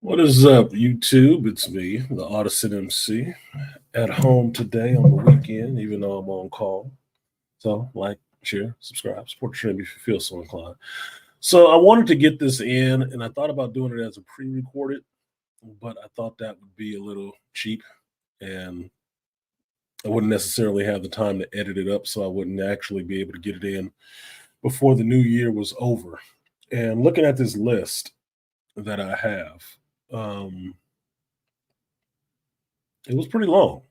What is up, YouTube? It's me, the artisanmc, at home today on the weekend, even though I'm on call. So, like, share, subscribe, support the stream if you feel so inclined. So, I wanted to get this in, and I thought about doing it as a pre-recorded, but I thought that would be a little cheap, and I wouldn't necessarily have the time to edit it up, so I wouldn't actually be able to get it in before the new year was over. And looking at this list that I have, um, it was pretty long.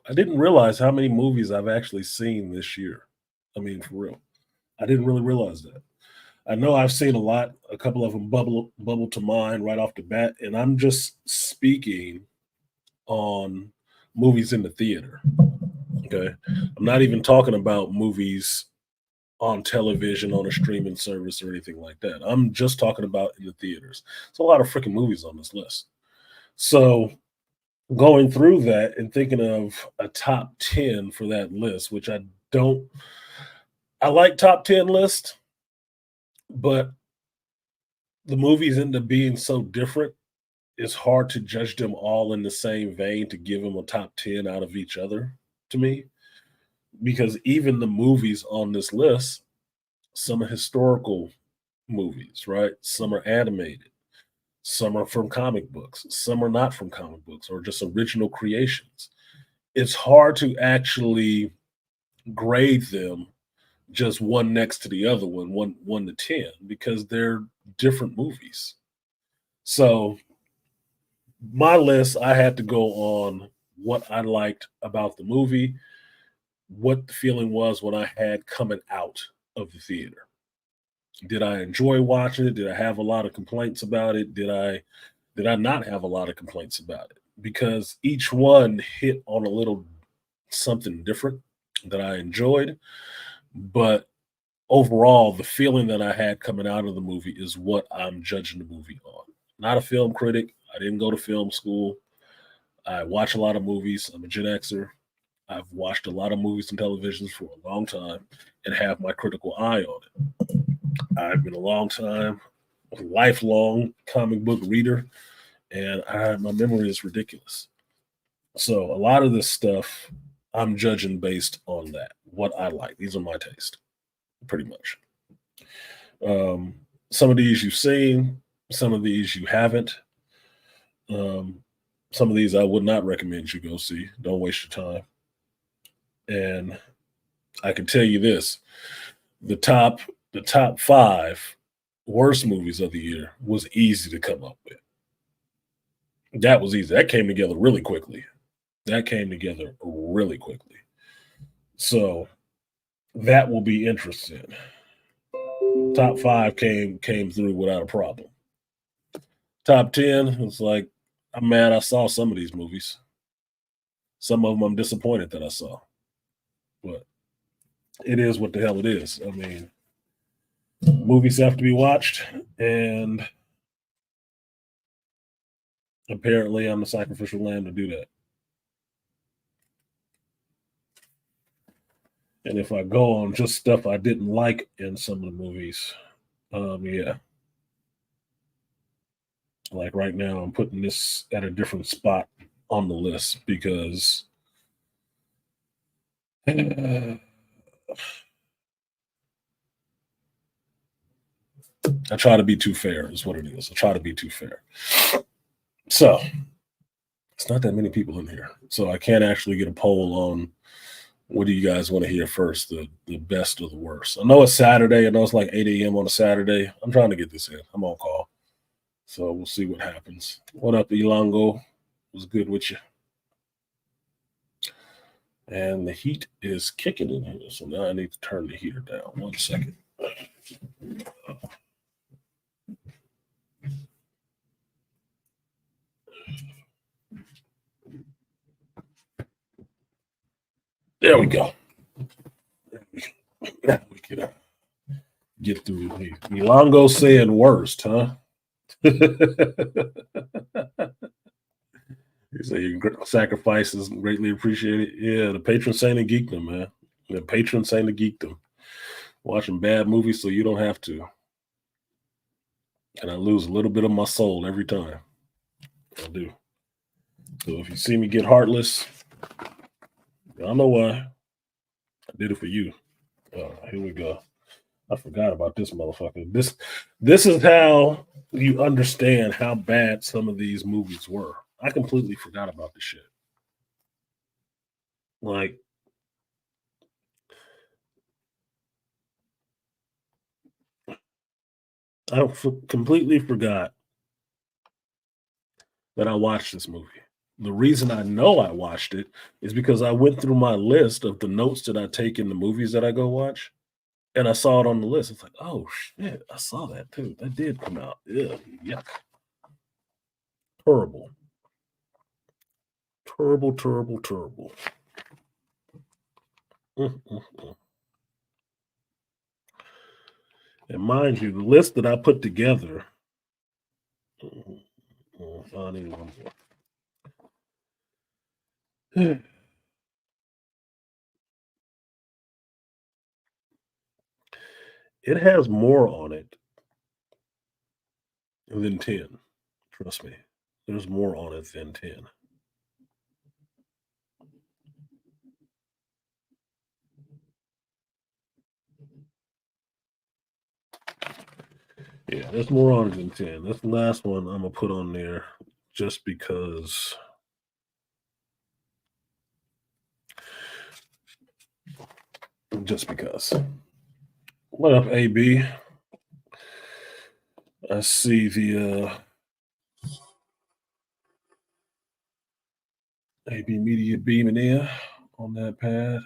I didn't realize how many movies I've actually seen this year. I mean, for real. I didn't really realize that. I know I've seen a lot, a couple of them bubble to mind right off the bat, and I'm just speaking on movies in the theater. Okay. I'm not even talking about movies on television, on a streaming service, or anything like that. I'm just talking about in the theaters. It's a lot of freaking movies on this list. So going through that and thinking of a top 10 for that list, which don't, I like top 10 lists, but the movies end up being so different. It's hard to judge them all in the same vein to give them a top 10 out of each other to me, because even the movies on this list, some are historical movies, right? Some are animated, some are from comic books, some are not from comic books or just original creations. It's hard to actually grade them just one next to the other one to 10, because they're different movies. So my list, I had to go on what I liked about the movie, what the feeling was when I had coming out of the theater. Did I enjoy watching it? Did I have a lot of complaints about it? Did I not have a lot of complaints about it? Because each one hit on a little something different that I enjoyed. But overall, the feeling that I had coming out of the movie is what I'm judging the movie on. Not a film critic. I didn't go to film school. I watch a lot of movies. I'm a Gen Xer. I've watched a lot of movies and televisions for a long time and have my critical eye on it. I've been a long time, a lifelong comic book reader, and my memory is ridiculous. So a lot of this stuff I'm judging based on that, what I like. These are my taste, pretty much. Um, some of these you've seen, some of these you haven't. Um, some of these I would not recommend you go see. Don't waste your time. And I can tell you this: the top the top five worst movies of the year was easy to come up with. That was easy. That came together really quickly. That came together really quickly. So that will be interesting. Top five came through without a problem. Top 10, it's like I'm mad I saw some of these movies. Some of them I'm disappointed that I saw. But it is what the hell it is. I mean, movies have to be watched, and apparently I'm the sacrificial lamb to do that. And if I go on just stuff I didn't like in some of the movies, yeah. Like right now, I'm putting this at a different spot on the list because I try to be too fair, is what it is. I try to be too fair. So it's not that many people in here. So I can't actually get a poll on what do you guys want to hear first, the best or the worst. I know it's Saturday. I know it's like 8 a.m. on a Saturday. I'm trying to get this in. I'm on call. So we'll see what happens. What up, Elongo? It was good with you. And the heat is kicking in here. So now I need to turn the heater down. 1 second. There we go. Now we can get through. Elongo saying worst, huh? You say your sacrifice is greatly appreciated. Yeah, the patron saint of geekdom, man. The patron saint of geekdom. Watching bad movies so you don't have to. And I lose a little bit of my soul every time. I do. So if you see me get heartless, y'all know why. I did it for you. Here we go. I forgot about this motherfucker. This is how you understand how bad some of these movies were. I completely forgot about this shit. Like completely forgot that I watched this movie. The reason I know I watched it is because I went through my list of the notes that I take in the movies that I go watch, and I saw it on the list. It's like, oh shit, I saw that too. That did come out. Yeah, yuck. Terrible. Terrible, terrible, terrible. Mm, mm, mm. And mind you, the list that I put together, mm, I need one more. It has more on it than 10. Trust me. There's more on it than 10. Yeah, there's more on it than 10. This last one I'm gonna put on there just because. Just because. What up, AB? I see the AB Media beaming in on that pad.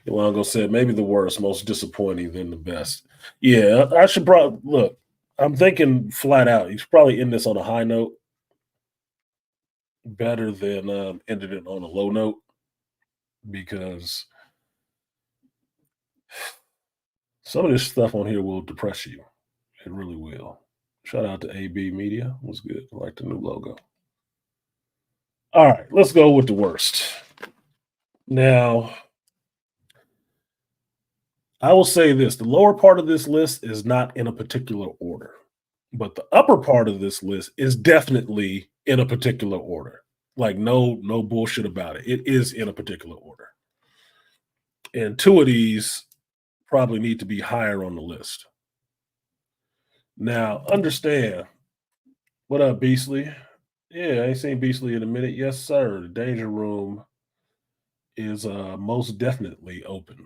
Yolongo said maybe the worst, most disappointing than the best. Yeah, I should probably look. I'm thinking flat out. You should probably end this on a high note, better than ending it on a low note, because some of this stuff on here will depress you. It really will. Shout out to AB Media. Was good. I like the new logo. All right, let's go with the worst. Now, I will say this: the lower part of this list is not in a particular order, but the upper part of this list is definitely in a particular order. Like no bullshit about it. It is in a particular order, and two of these probably need to be higher on the list. Now, understand. What up, Beastly? Yeah, I ain't seen Beastly in a minute. Yes, sir. The Danger Room is most definitely open.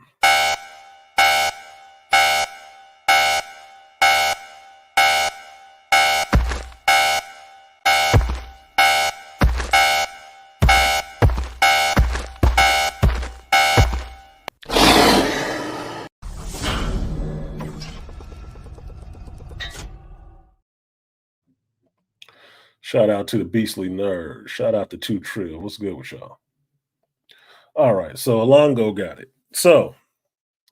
Shout out to the Beastly Nerd. Shout out to Two Trill. What's good with y'all? All right, so Alongo got it. So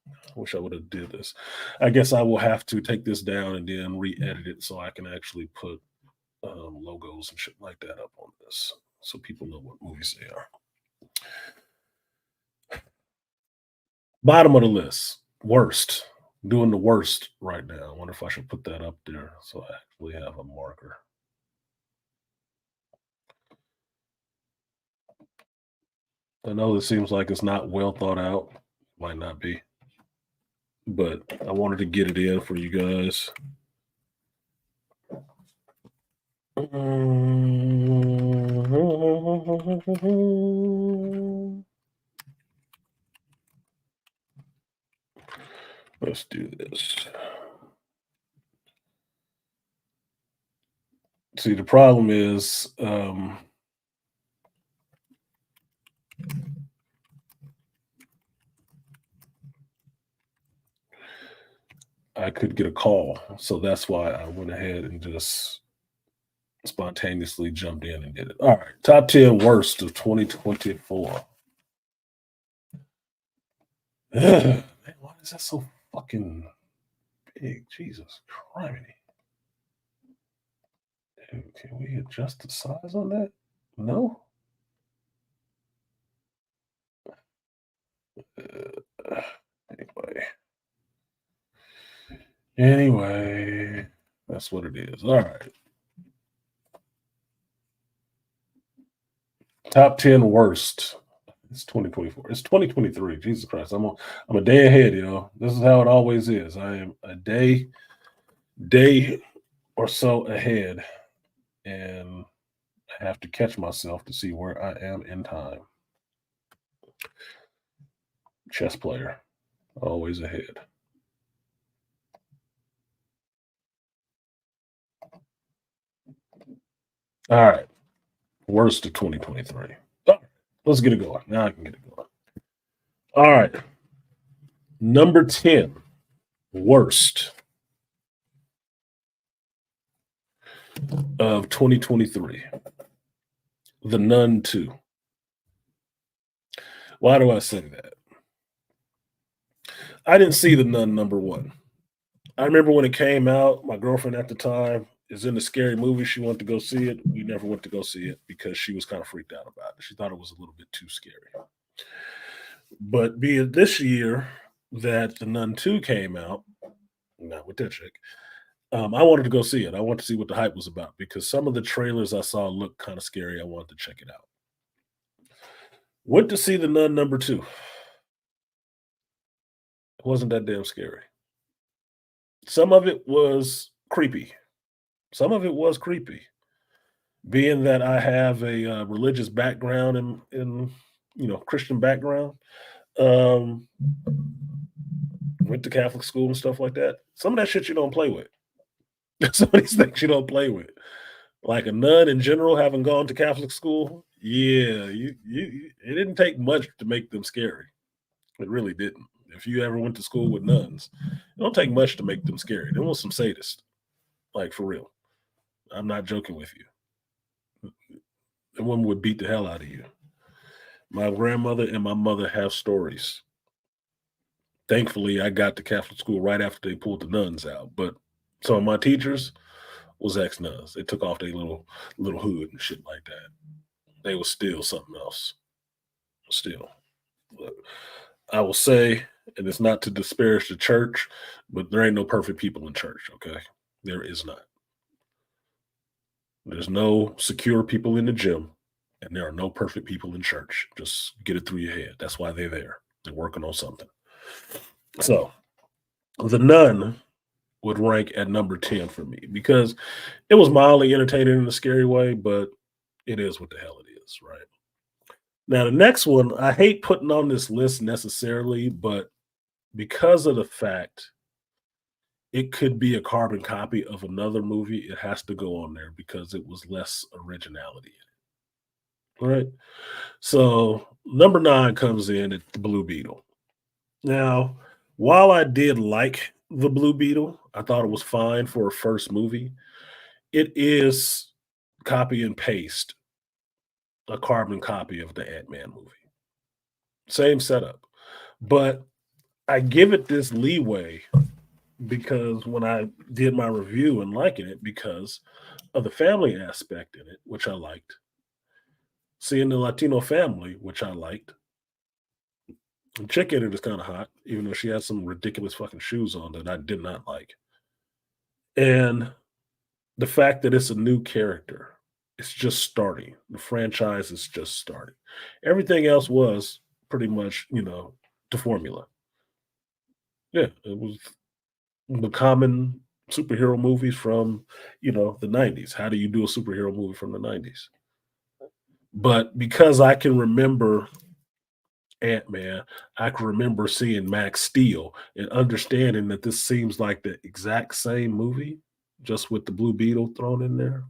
I wish I would have did this. I guess I will have to take this down and then re-edit it so I can actually put logos and shit like that up on this, so people know what movies they are. Bottom of the list, worst. Doing the worst right now. I wonder if I should put that up there so I actually have a marker. I know it seems like it's not well thought out. Might not be. But I wanted to get it in for you guys. Let's do this. See, the problem is I could get a call. So that's why I went ahead and just spontaneously jumped in and did it. All right. Top 10 worst of 2024. Man, why is that so fucking big? Jesus Christ. Dude, can we adjust the size on that? No? Uh, anyway. Anyway, that's what it is. All right. Top 10 worst. It's 2024. It's 2023. Jesus Christ. I'm a day ahead, This is how it always is. I am a day or so ahead, and I have to catch myself to see where I am in time. Chess player, always ahead. All right. Worst of 2023. All right, let's get it going. Now I can get it going. All right. Number 10, worst of 2023. The Nun 2. Why do I say that? I didn't see The Nun number 1. I remember when it came out, my girlfriend at the time is in the scary movie. She wanted to go see it. We never went to go see it because she was kind of freaked out about it. She thought it was a little bit too scary. But be it this year that The Nun 2 came out, not with that chick, I wanted to go see it. I wanted to see what the hype was about because some of the trailers I saw looked kind of scary. I wanted to check it out. Went to see The Nun number 2. It wasn't that damn scary. Some of it was creepy. Some of it was creepy. Being that I have a religious background in Christian background, um, went to Catholic school and stuff like that. Some of that shit you don't play with. Some of these things you don't play with. Like a nun in general, having gone to Catholic school, yeah, it didn't take much to make them scary. It really didn't. If you ever went to school with nuns, it don't take much to make them scary. There was some sadists, like for real. I'm not joking with you. The woman would beat the hell out of you. My grandmother and my mother have stories. Thankfully, I got to Catholic school right after they pulled the nuns out. But some of my teachers was ex nuns. They took off their little hood and shit like that. They was still something else. Still, but I will say, and it's not to disparage the church, but there ain't no perfect people in church. Okay, there is not. There's no secure people in the gym, and there are no perfect people in church. Just get it through your head. That's why they're there. They're working on something. So the nun would rank at number 10 for me because it was mildly entertaining in a scary way, but it is what the hell it is, right? Now, the next one, I hate putting on this list necessarily, but because of the fact it could be a carbon copy of another movie, it has to go on there because it was less originality in it. Right. So number 9 comes in at the Blue Beetle. Now, while I did like the Blue Beetle, I thought it was fine for a first movie. It is copy and paste a carbon copy of the Ant-Man movie. Same setup. But I give it this leeway because when I did my review and liking it because of the family aspect in it, which I liked, seeing the Latino family, which I liked. The chick in it is kind of hot, even though she has some ridiculous fucking shoes on that I did not like. And the fact that it's a new character, it's just starting. The franchise is just starting. Everything else was pretty much, the formula. Yeah, it was the common superhero movies from, the 90s. How do you do a superhero movie from the 90s? But because I can remember Ant-Man, I can remember seeing Max Steel and understanding that this seems like the exact same movie, just with the Blue Beetle thrown in there.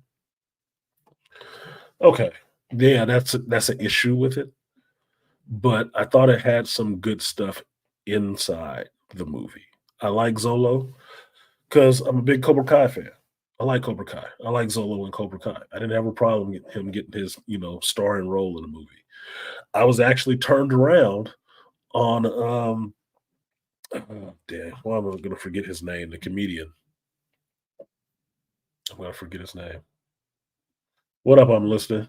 Okay. Yeah, that's an issue with it. But I thought it had some good stuff inside the movie. I like Zolo because I'm a big Cobra Kai fan. I like Cobra Kai. I like Zolo and Cobra Kai. I didn't have a problem with him getting his, starring role in the movie. I was actually turned around on oh, damn, well, I'm gonna forget his name, the comedian. I'm gonna forget his name. What up? I'm listening.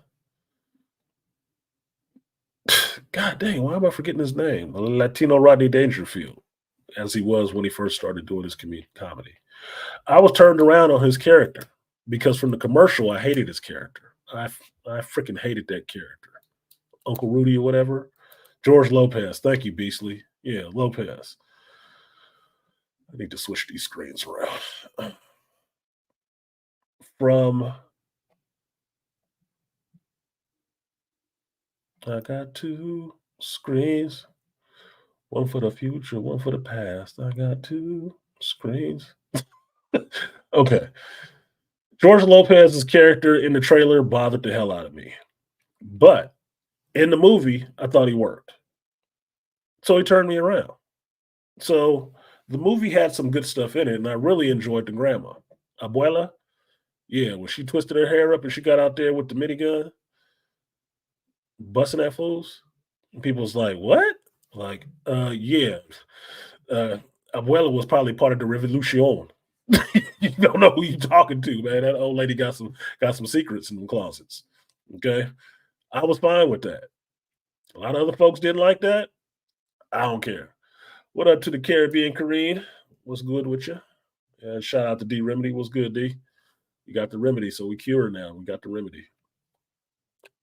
God dang, why am I forgetting his name? Latino Rodney Dangerfield, as he was when he first started doing his comedy. I was turned around on his character because from the commercial, I hated his character. I freaking hated that character. Uncle Rudy or whatever. George Lopez. Thank you, Beastly. Yeah, Lopez. I need to switch these screens around. From I got two screens, one for the future, one for the past. I got two screens. Okay. George Lopez's character in the trailer bothered the hell out of me. But in the movie, I thought he worked. So he turned me around. So the movie had some good stuff in it, and I really enjoyed the grandma. Abuela, yeah, when she twisted her hair up and she got out there with the minigun, busting that fools, and people was like, "What?" Like, yeah, uh, Abuela was probably part of the revolution. You don't know who you talking to, man. That old lady got some secrets in the closets. Okay, I was fine with that. A lot of other folks didn't like that. I don't care. What up to the Caribbean Kareen? What's good with you? And shout out to D Remedy. What's good, D? You got the remedy, so we cure now. We got the remedy.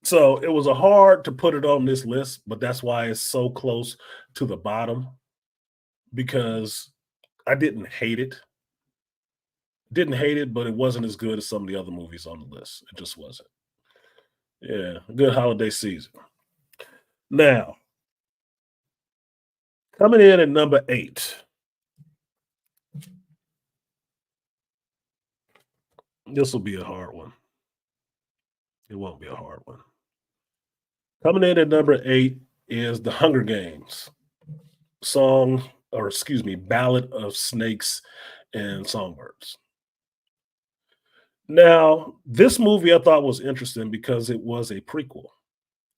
So it was a hard to put it on this list, but that's why it's so close to the bottom because I didn't hate it. Didn't hate it, but it wasn't as good as some of the other movies on the list. It just wasn't. Yeah, good holiday season. Now, coming in at number 8. This will be a hard one. It won't be a hard one. Coming in at number 8 is The Hunger Games song, or excuse me, Ballad of Snakes and Songbirds. Now, this movie I thought was interesting because it was a prequel,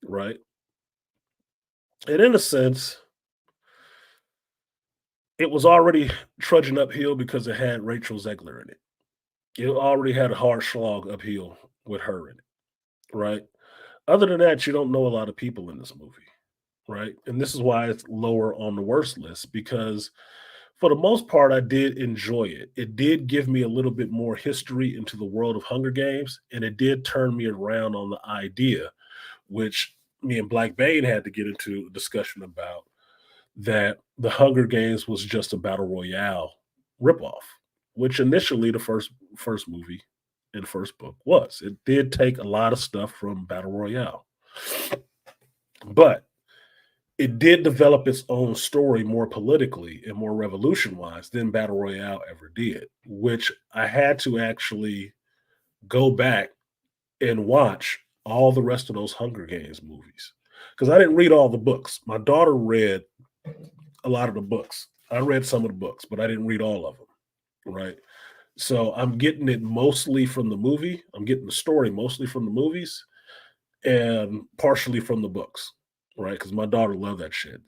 right? And in a sense, it was already trudging uphill because it had Rachel Zegler in it. It already had a hard slog uphill with her in it, right? Other than that, you don't know a lot of people in this movie, right? And this is why it's lower on the worst list because for the most part, I did enjoy it. It did give me a little bit more history into the world of Hunger Games, and it did turn me around on the idea, which me and Black Bane had to get into a discussion about, that the Hunger Games was just a battle royale ripoff, which initially the first movie and first book was. It did take a lot of stuff from battle royale, but it did develop its own story more politically and more revolution wise than battle royale ever did, which I had to actually go back and watch all the rest of those Hunger Games movies because I didn't read all the books. My daughter read a lot of the books. I read some of the books, but I didn't read all of them. Right. So I'm getting it mostly from the movie. I'm getting the story mostly from the movies and partially from the books. Right. Because my daughter loved that shit.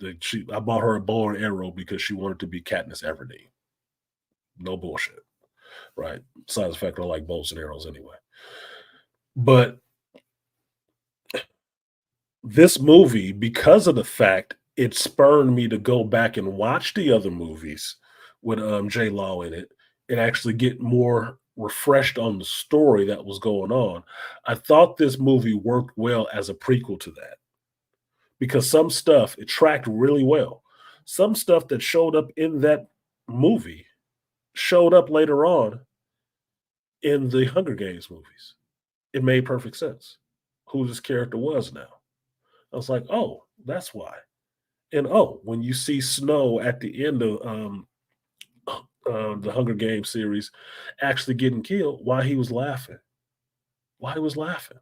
I bought her a bow and arrow because she wanted to be Katniss Everdeen. No bullshit. Right. Besides the fact I like bows and arrows anyway. But this movie, because of the fact it spurred me to go back and watch the other movies with J Law in it and actually get more refreshed on the story that was going on. I thought this movie worked well as a prequel to that because some stuff it tracked really well. Some stuff that showed up in that movie showed up later on in the Hunger Games movies. It made perfect sense who this character was now. I was like, oh, that's why. And oh, when you see Snow at the end of the Hunger Games series actually getting killed, why he was laughing. Why he was laughing.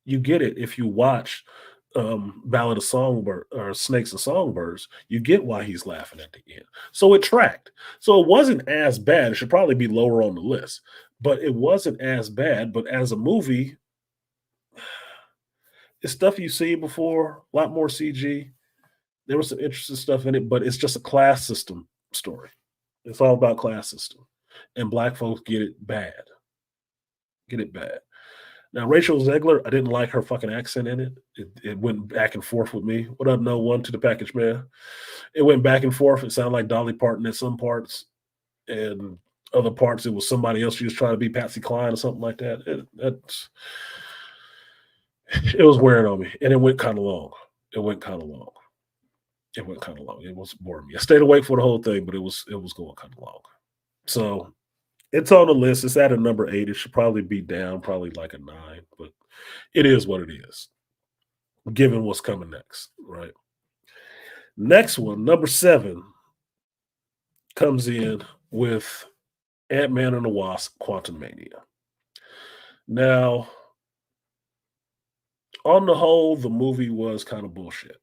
You get it if you watch Ballad of Songbird or Snakes and Songbirds, you get why he's laughing at the end. So it tracked. So it wasn't as bad. It should probably be lower on the list, but it wasn't as bad. But as a movie, it's stuff you've seen before, a lot more CG. There was some interesting stuff in it, but it's just a class system story. It's all about class system. And black folks get it bad. Get it bad. Now, Rachel Zegler, I didn't like her fucking accent in it. It went back and forth with me. What up, no one to the package, man? It went back and forth. It sounded like Dolly Parton at some parts, and other parts it was somebody else. She was trying to be Patsy Cline or something like that. It was wearing on me, and it went kind of long. It went kind of long. It went kind of long. It was boring me. I stayed awake for the whole thing, but it was going kind of long. So it's on the list. It's at a number 8. It should probably be down, probably like a 9, but it is what it is, given what's coming next, right? Next one, number 7, comes in with Ant-Man and the Wasp: Quantumania. Now, on the whole, the movie was kind of bullshit.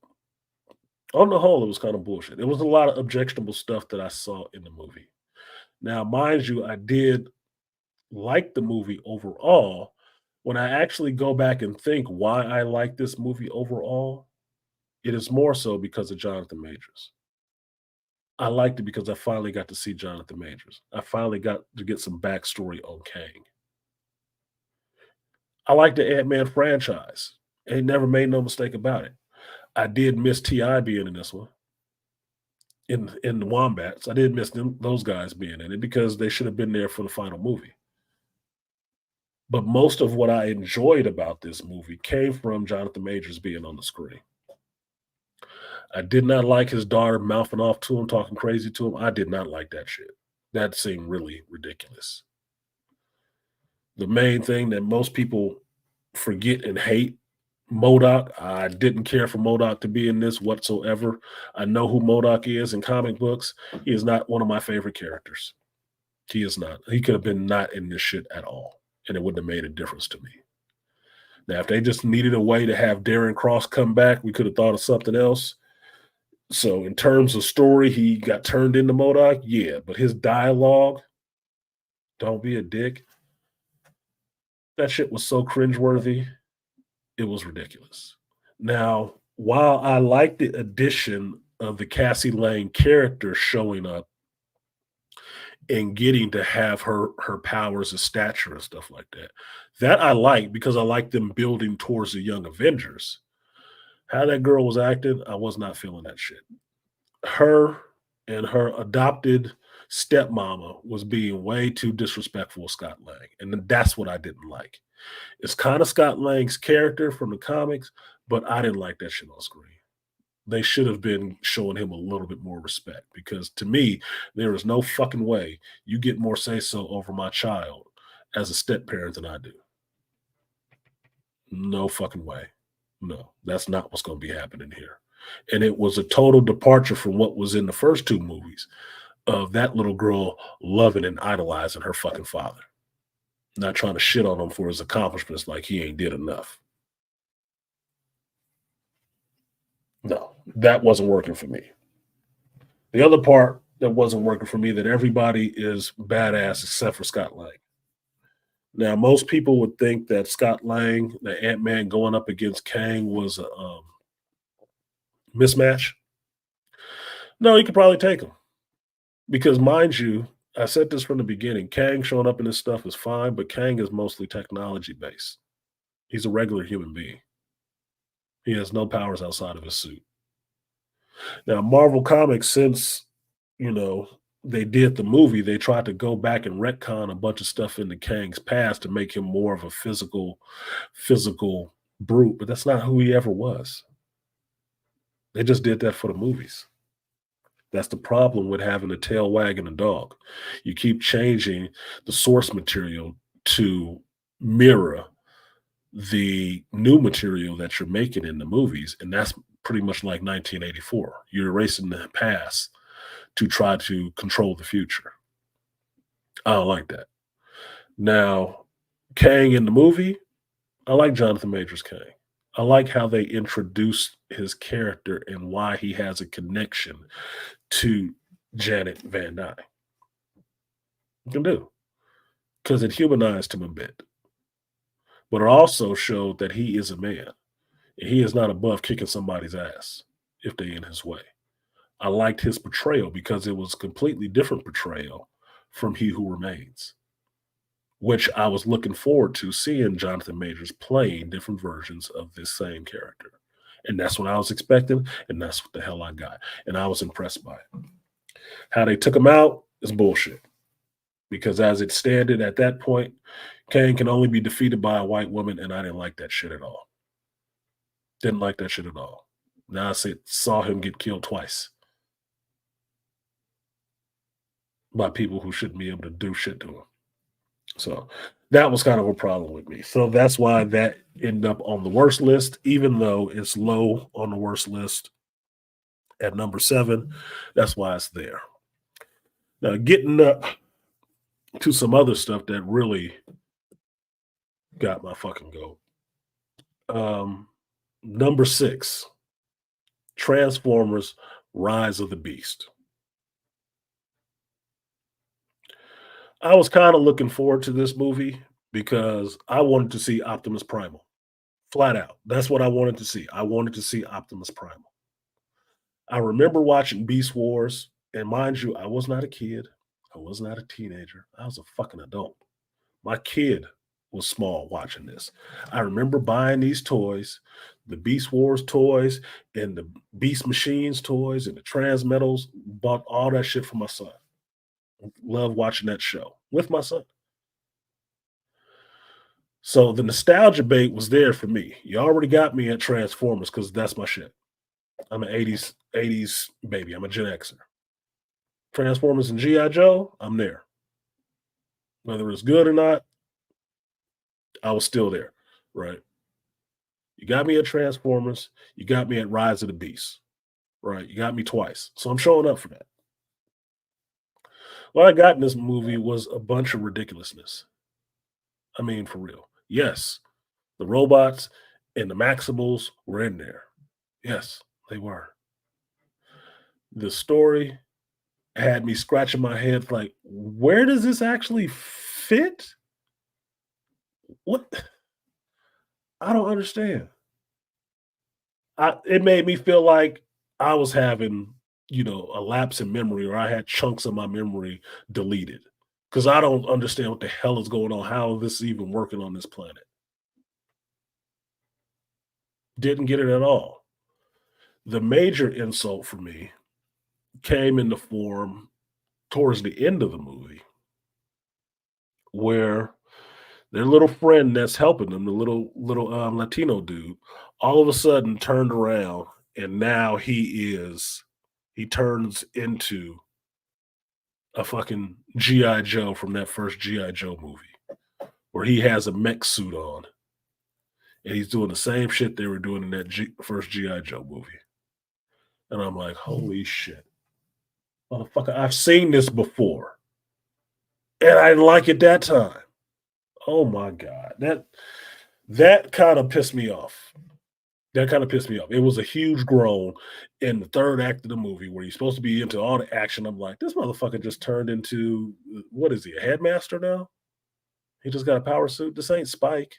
On the whole, it was kind of bullshit. There was a lot of objectionable stuff that I saw in the movie. Now, mind you, I did like the movie overall. When I actually go back and think why I like this movie overall, it is more so because of Jonathan Majors. I liked it because I finally got to see Jonathan Majors. I finally got to get some backstory on Kang. I like the Ant-Man franchise. Ain't never made no mistake about it. I did miss T.I. being in this one, in the Wombats. I did miss those guys being in it because they should have been there for the final movie. But most of what I enjoyed about this movie came from Jonathan Majors being on the screen. I did not like his daughter mouthing off to him, talking crazy to him. I did not like that shit. That seemed really ridiculous. The main thing that most people forget and hate, Modoc. I didn't care for Modoc to be in this whatsoever. I know who Modoc is in comic books. He is not one of my favorite characters. He is not. He could have been not in this shit at all, and it wouldn't have made a difference to me. Now, if they just needed a way to have Darren Cross come back, we could have thought of something else. So, in terms of story, he got turned into Modoc, yeah, but his dialogue, don't be a dick. That shit was so cringeworthy. It was ridiculous. Now, while I like the addition of the Cassie Lang character showing up and getting to have her powers and stature and stuff like that, that I like because I like them building towards the Young Avengers. How that girl was acting, I was not feeling that shit. Her and her adopted stepmama was being way too disrespectful of Scott Lang, and that's what I didn't like. It's kind of Scott Lang's character from the comics, but I didn't like that shit on screen. They should have been showing him a little bit more respect because to me, there is no fucking way you get more say so over my child as a step parent than I do. No fucking way. No, that's not what's going to be happening here. And it was a total departure from what was in the first 2 movies of that little girl loving and idolizing her fucking father, not trying to shit on him for his accomplishments like he ain't did enough. No, that wasn't working for me. The other part that wasn't working for me that everybody is badass except for Scott Lang. Now, most people would think that Scott Lang, the Ant-Man going up against Kang was a mismatch. No, he could probably take him because, mind you, I said this from the beginning. Kang showing up in this stuff is fine, but Kang is mostly technology based. He's a regular human being. He has no powers outside of his suit. Now, Marvel Comics, since you know they did the movie, they tried to go back and retcon a bunch of stuff into Kang's past to make him more of a physical brute, but that's not who he ever was. They just did that for the movies. That's the problem with having a tail wagging a dog. You keep changing the source material to mirror the new material that you're making in the movies, and that's pretty much like 1984. You're erasing the past to try to control the future. I don't like that. Now, Kang in the movie, I like Jonathan Majors Kang. I like how they introduced his character and why he has a connection to Janet Van Dyne. You can do because it humanized him a bit, but it also showed that he is a man. And he is not above kicking somebody's ass if they in his way. I liked his portrayal because it was a completely different portrayal from He Who Remains, which I was looking forward to seeing Jonathan Majors playing different versions of this same character. And that's what I was expecting, and that's what the hell I got. And I was impressed by it. How they took him out is bullshit. Because as it standed at that point, Kane can only be defeated by a white woman, and I didn't like that shit at all. Didn't like that shit at all. Now saw him get killed twice by people who shouldn't be able to do shit to him. So that was kind of a problem with me. So that's why that ended up on the worst list, even though it's low on the worst list at number 7. That's why it's there. Now, getting up to some other stuff that really got my fucking goat. Number 6, Transformers: Rise of the Beast. I was kind of looking forward to this movie because I wanted to see Optimus Primal. Flat out. That's what I wanted to see. I wanted to see Optimus Primal. I remember watching Beast Wars, and mind you, I was not a kid. I was not a teenager. I was a fucking adult. My kid was small watching this. I remember buying these toys, the Beast Wars toys, and the Beast Machines toys, and the Transmetals. Bought all that shit for my son. Love watching that show with my son. So the nostalgia bait was there for me. You already got me at Transformers because that's my shit. I'm an 80s baby. I'm a Gen Xer. Transformers and G.I. Joe, I'm there. Whether it's good or not, I was still there. Right. You got me at Transformers. You got me at Rise of the Beast. Right. You got me twice. So I'm showing up for that. What I got in this movie was a bunch of ridiculousness. I mean, for real. Yes, the robots and the Maximals were in there. Yes, they were. The story had me scratching my head like, where does this actually fit? What? I don't understand. It made me feel like I was having, a lapse in memory, or I had chunks of my memory deleted because I don't understand what the hell is going on, how this is even working on this planet. Didn't get it at all. The major insult for me came in the form towards the end of the movie where their little friend that's helping them, the little Latino dude, all of a sudden turned around and now he turns into a fucking GI Joe from that first GI Joe movie, where he has a mech suit on and he's doing the same shit they were doing in that first GI Joe movie. And I'm like, holy shit, motherfucker! I've seen this before, and I didn't like it that time. Oh my god, that kind of pissed me off. That kind of pissed me off. It was a huge groan in the third act of the movie where he's supposed to be into all the action. I'm like, this motherfucker just turned into what is he, a headmaster now? He just got a power suit. This ain't Spike.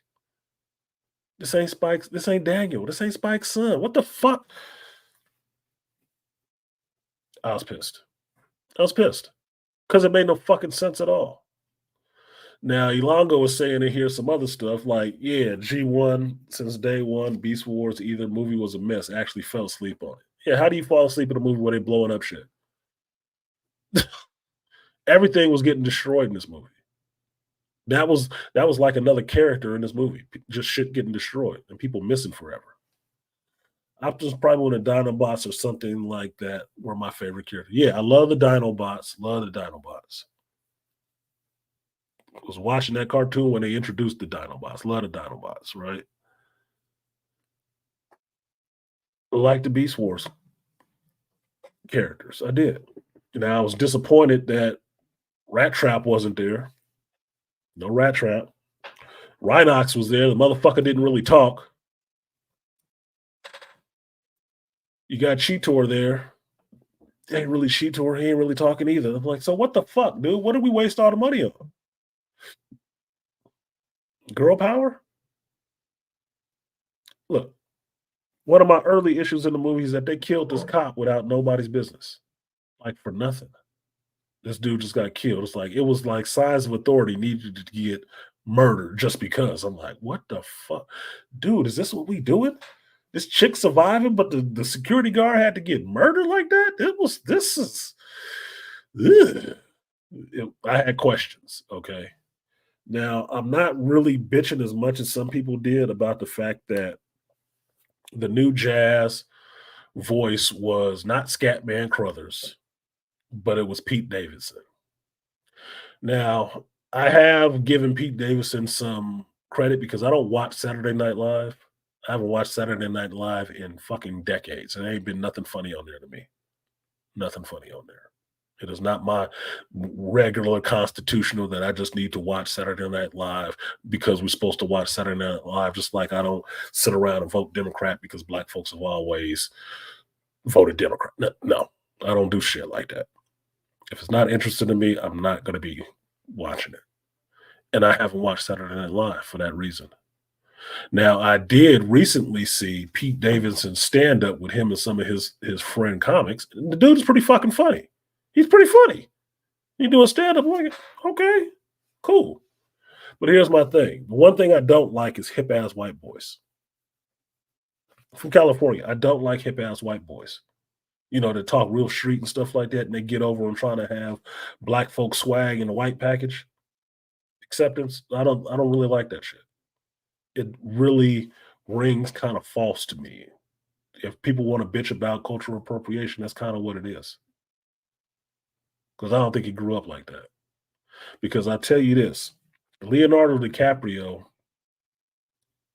This ain't Spike's. This ain't Daniel. This ain't Spike's son. What the fuck? I was pissed. I was pissed because it made no fucking sense at all. Now, Elongo was saying in here some other stuff like, yeah, G1 since day one, Beast Wars, either movie was a mess. I actually fell asleep on it. Yeah, how do you fall asleep in a movie where they blowing up shit? Everything was getting destroyed in this movie. That was like another character in this movie. Just shit getting destroyed and people missing forever. Optimus Primal and the Dinobots or something like that were my favorite character. Yeah, I love the Dinobots. Love the Dinobots. I was watching that cartoon when they introduced the Dinobots. Love the Dinobots, right? Like the Beast Wars characters. I did. Now I was disappointed that Rat Trap wasn't there. No Rat Trap. Rhinox was there. The motherfucker didn't really talk. You got Cheetor there. Ain't really Cheetor. He ain't really talking either. I'm like, so what the fuck, dude? What did we waste all the money on? Girl power? Look, one of my early issues in the movie is that they killed this cop without nobody's business. Like for nothing. This dude just got killed. It was like signs of authority needed to get murdered just because. I'm like, what the fuck? Dude, is this what we doing? This chick surviving, but the security guard had to get murdered like that? This is ugh. I had questions. Okay. Now I'm not really bitching as much as some people did about the fact that The new jazz voice was not Scatman Crothers, but it was Pete Davidson. Now, I have given Pete Davidson some credit because I don't watch Saturday Night Live. I haven't watched Saturday Night Live in fucking decades. There ain't been nothing funny on there to me. Nothing funny on there. It is not my regular constitutional that I just need to watch Saturday Night Live because we're supposed to watch Saturday Night Live, just like I don't sit around and vote Democrat because black folks have always voted Democrat. No, no, I don't do shit like that. If it's not interesting to me, I'm not going to be watching it. And I haven't watched Saturday Night Live for that reason. Now, I did recently see Pete Davidson's stand up with him and some of his friend comics. And the dude's pretty fucking funny. He's pretty funny. You do a stand up, like, okay, cool. But here's my thing. The one thing I don't like is hip ass white boys. From California, I don't like hip ass white boys. You know, that talk real street and stuff like that, and they get over and trying to have black folk swag in a white package acceptance. I don't really like that shit. It really rings kind of false to me. If people want to bitch about cultural appropriation, that's kind of what it is. Because I don't think he grew up like that. Because I tell you this, Leonardo DiCaprio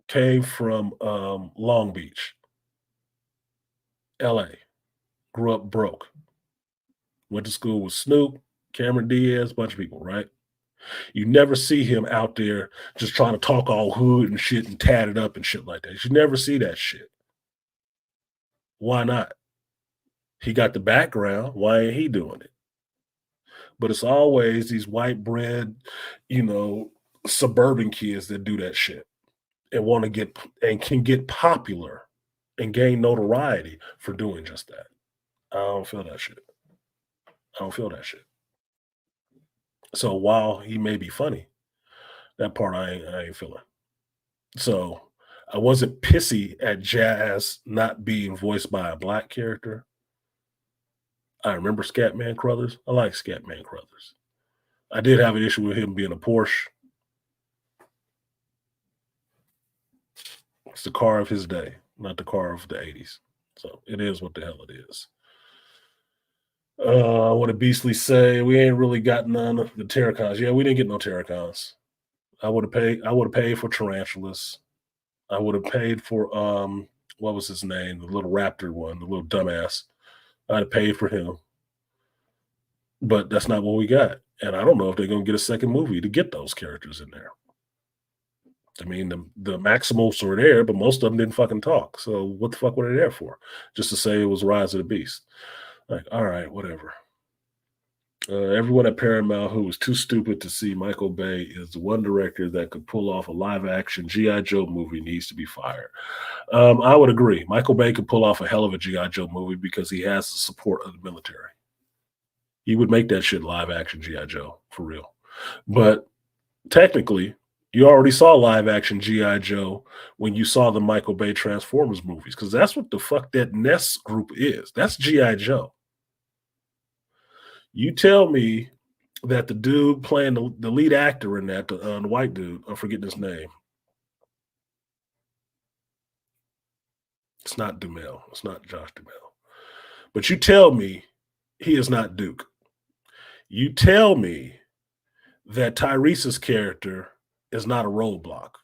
came from Long Beach, LA, grew up broke, went to school with Snoop, Cameron Diaz, bunch of people, right? You never see him out there just trying to talk all hood and shit and tatted up and shit like that. You never see that shit. Why not? He got the background. Why ain't he doing it? But it's always these white bread, you know, suburban kids that do that shit and want to get and can get popular and gain notoriety for doing just that. I don't feel that shit. I don't feel that shit. So while he may be funny, that part I ain't feeling. So I wasn't pissy at Jazz not being voiced by a black character. I remember Scatman Crothers. I like Scatman Crothers. I did have an issue with him being a Porsche. It's the car of his day, not the car of the 80s. So it is what the hell it is. What did Beastly say? We ain't really got none of the Terracons. Yeah, we didn't get no Terracons. I would have paid for tarantulas. I would have paid for what was his name? The little raptor one, the little dumbass. I'd have paid for him. But that's not what we got. And I don't know if they're gonna get a second movie to get those characters in there. I mean, the Maximals were there, but most of them didn't fucking talk. So what the fuck were they there for? Just to say it was Rise of the Beast. Like, all right, whatever. Everyone at Paramount who was too stupid to see Michael Bay is the one director that could pull off a live action G.I. Joe movie needs to be fired. I would agree. Michael Bay could pull off a hell of a G.I. Joe movie because he has the support of the military. He would make that shit live action G.I. Joe for real. But technically, you already saw live action G.I. Joe when you saw the Michael Bay Transformers movies because that's what the fuck that Ness group is. That's G.I. Joe. You tell me that the dude playing the lead actor in that, the white dude, I'm forgetting his name. It's not Dumel. It's not Josh Dumel. But you tell me he is not Duke. You tell me that Tyrese's character is not a roadblock.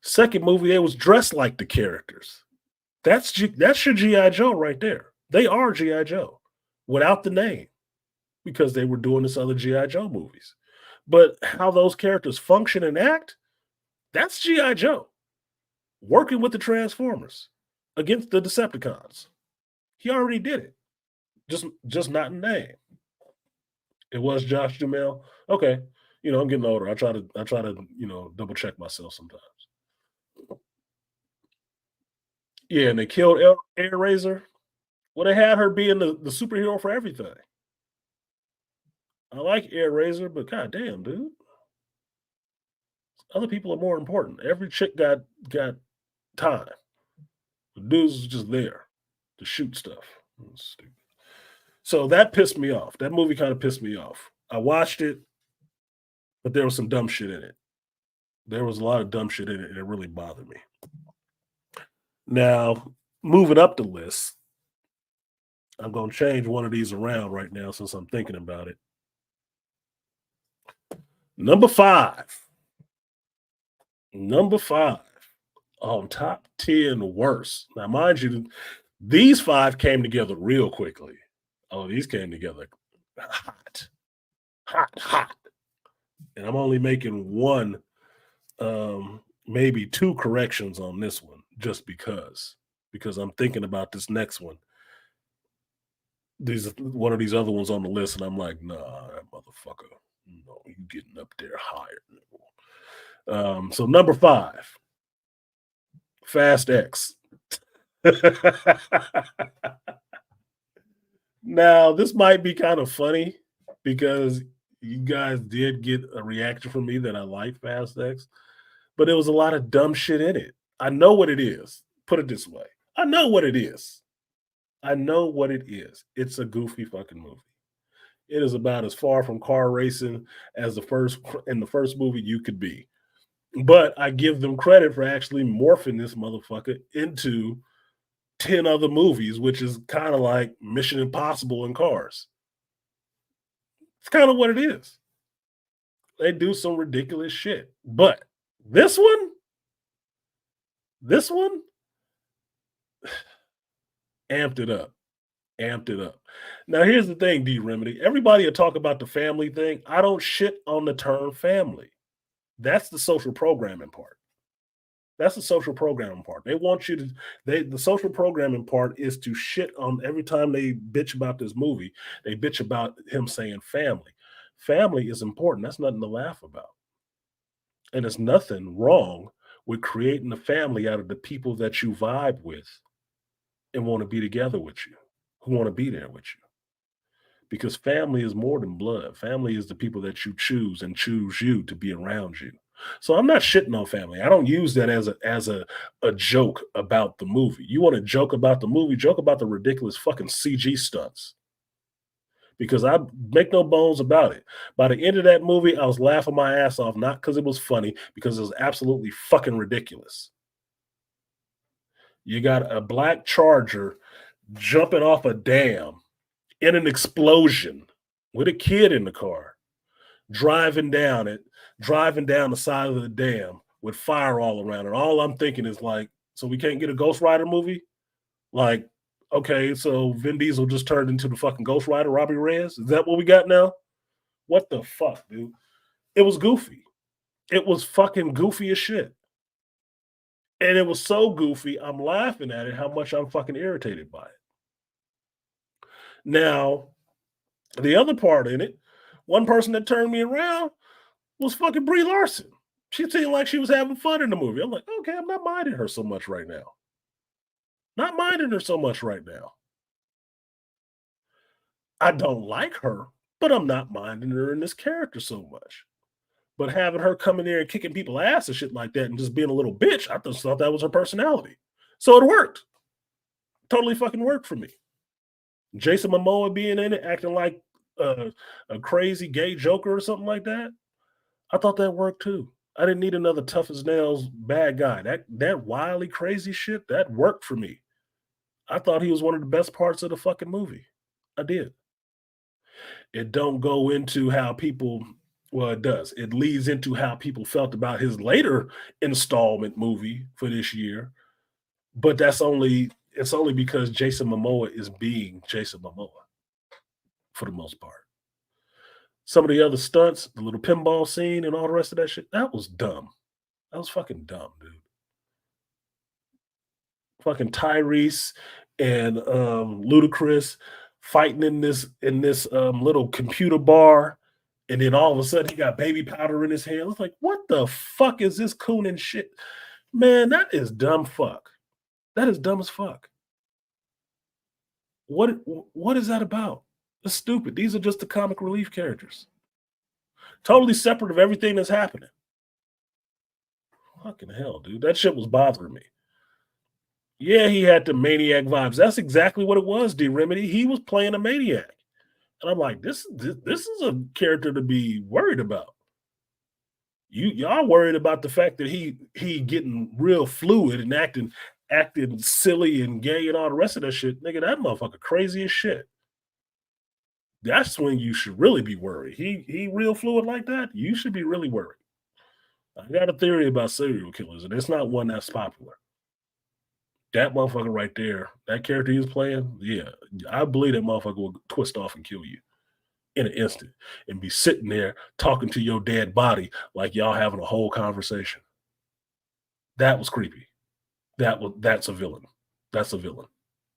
Second movie, they was dressed like the characters. That's your GI Joe right there. They are GI Joe without the name because they were doing this other GI Joe movies. But how those characters function and act, that's GI Joe working with the Transformers against the Decepticons. He already did it, just not in name. It was Josh Duhamel. Okay, you know I'm getting older. I try to double check myself sometimes. Yeah, and they killed Air Razor. Well, they had her being the superhero for everything. I like Air Razor, but goddamn, dude, other people are more important. Every chick got time. The dudes is just there to shoot stuff. Stupid. So that pissed me off. That movie kind of pissed me off. I watched it, but there was some dumb shit in it. There was a lot of dumb shit in it, and it really bothered me. Now, moving up the list, I'm going to change one of these around right now since I'm thinking about it. Number five. Number five on top 10 worst. Now, mind you, these five came together real quickly. Oh, these came together hot, hot, hot. And I'm only making one, maybe two corrections on this one just because I'm thinking about this next one. These one of these other ones on the list, and I'm like, nah, that motherfucker. No, you getting up there higher. So number five, Fast X. Now, this might be kind of funny because you guys did get a reaction from me that I like Fast X, but there was a lot of dumb shit in it. I know what it is. Put it this way. I know what it is. I know what it is. It's a goofy fucking movie. It is about as far from car racing as the first movie you could be. But I give them credit for actually morphing this motherfucker into 10 other movies, which is kind of like Mission Impossible in cars. It's kind of what it is. They do some ridiculous shit. But this one, this one amped it up. Amped it up. Now, here's the thing, D Remedy. Everybody will talk about the family thing. I don't shit on the term family. That's the social programming part. That's the social programming part. They want you to the social programming part is to shit on every time they bitch about this movie, they bitch about him saying family. Family is important. That's nothing to laugh about. And there's nothing wrong with creating a family out of the people that you vibe with and want to be together with you, who want to be there with you. Because family is more than blood. Family is the people that you choose and choose you to be around you. So I'm not shitting on family. I don't use that as a joke about the movie. You want to joke about the movie, joke about the ridiculous fucking CG stunts. Because I make no bones about it. By the end of that movie, I was laughing my ass off, not because it was funny, because it was absolutely fucking ridiculous. You got a black charger jumping off a dam in an explosion with a kid in the car, driving down it, driving down the side of the dam with fire all around it. All I'm thinking is like, so we can't get a Ghost Rider movie? Like, okay, so Vin Diesel just turned into the fucking Ghost Rider, Robbie Reyes? Is that what we got now? What the fuck, dude? It was goofy. It was fucking goofy as shit. And it was so goofy, I'm laughing at it, how much I'm fucking irritated by it. Now, the other part in it, one person that turned me around was fucking Brie Larson. She seemed like she was having fun in the movie. I'm like, okay, I'm not minding her so much right now. Not minding her so much right now. I don't like her, but I'm not minding her in this character so much. But having her come in there and kicking people ass and shit like that and just being a little bitch, I just thought that was her personality. So it worked. Totally fucking worked for me. Jason Momoa being in it, acting like a crazy gay Joker or something like that. I thought that worked too. I didn't need another tough as nails bad guy. That wildly crazy shit that worked for me. I thought he was one of the best parts of the fucking movie. I did. It don't go into how people. Well, it does. It leads into how people felt about his later installment movie for this year. But it's only because Jason Momoa is being Jason Momoa for the most part. Some of the other stunts, the little pinball scene and all the rest of that shit, that was dumb. That was fucking dumb, dude. Fucking Tyrese and Ludacris fighting in this little computer bar, and then all of a sudden he got baby powder in his hand. It's like, what the fuck is this cooning shit? Man, that is dumb fuck. That is dumb as fuck. What is that about? It's stupid. These are just the comic relief characters. Totally separate of everything that's happening. Fucking hell, dude. That shit was bothering me. Yeah, he had the maniac vibes. That's exactly what it was, D Remedy. He was playing a maniac. And I'm like, this is a character to be worried about. Y'all worried about the fact that he getting real fluid and acting acting silly and gay and all the rest of that shit, nigga, that motherfucker crazy as shit. That's when you should really be worried. He real fluid like that, you should be really worried. I got a theory about serial killers, and it's not one that's popular. That motherfucker right there, that character he was playing, yeah, I believe that motherfucker will twist off and kill you in an instant and be sitting there talking to your dead body like y'all having a whole conversation. That was creepy. That's a villain. That's a villain.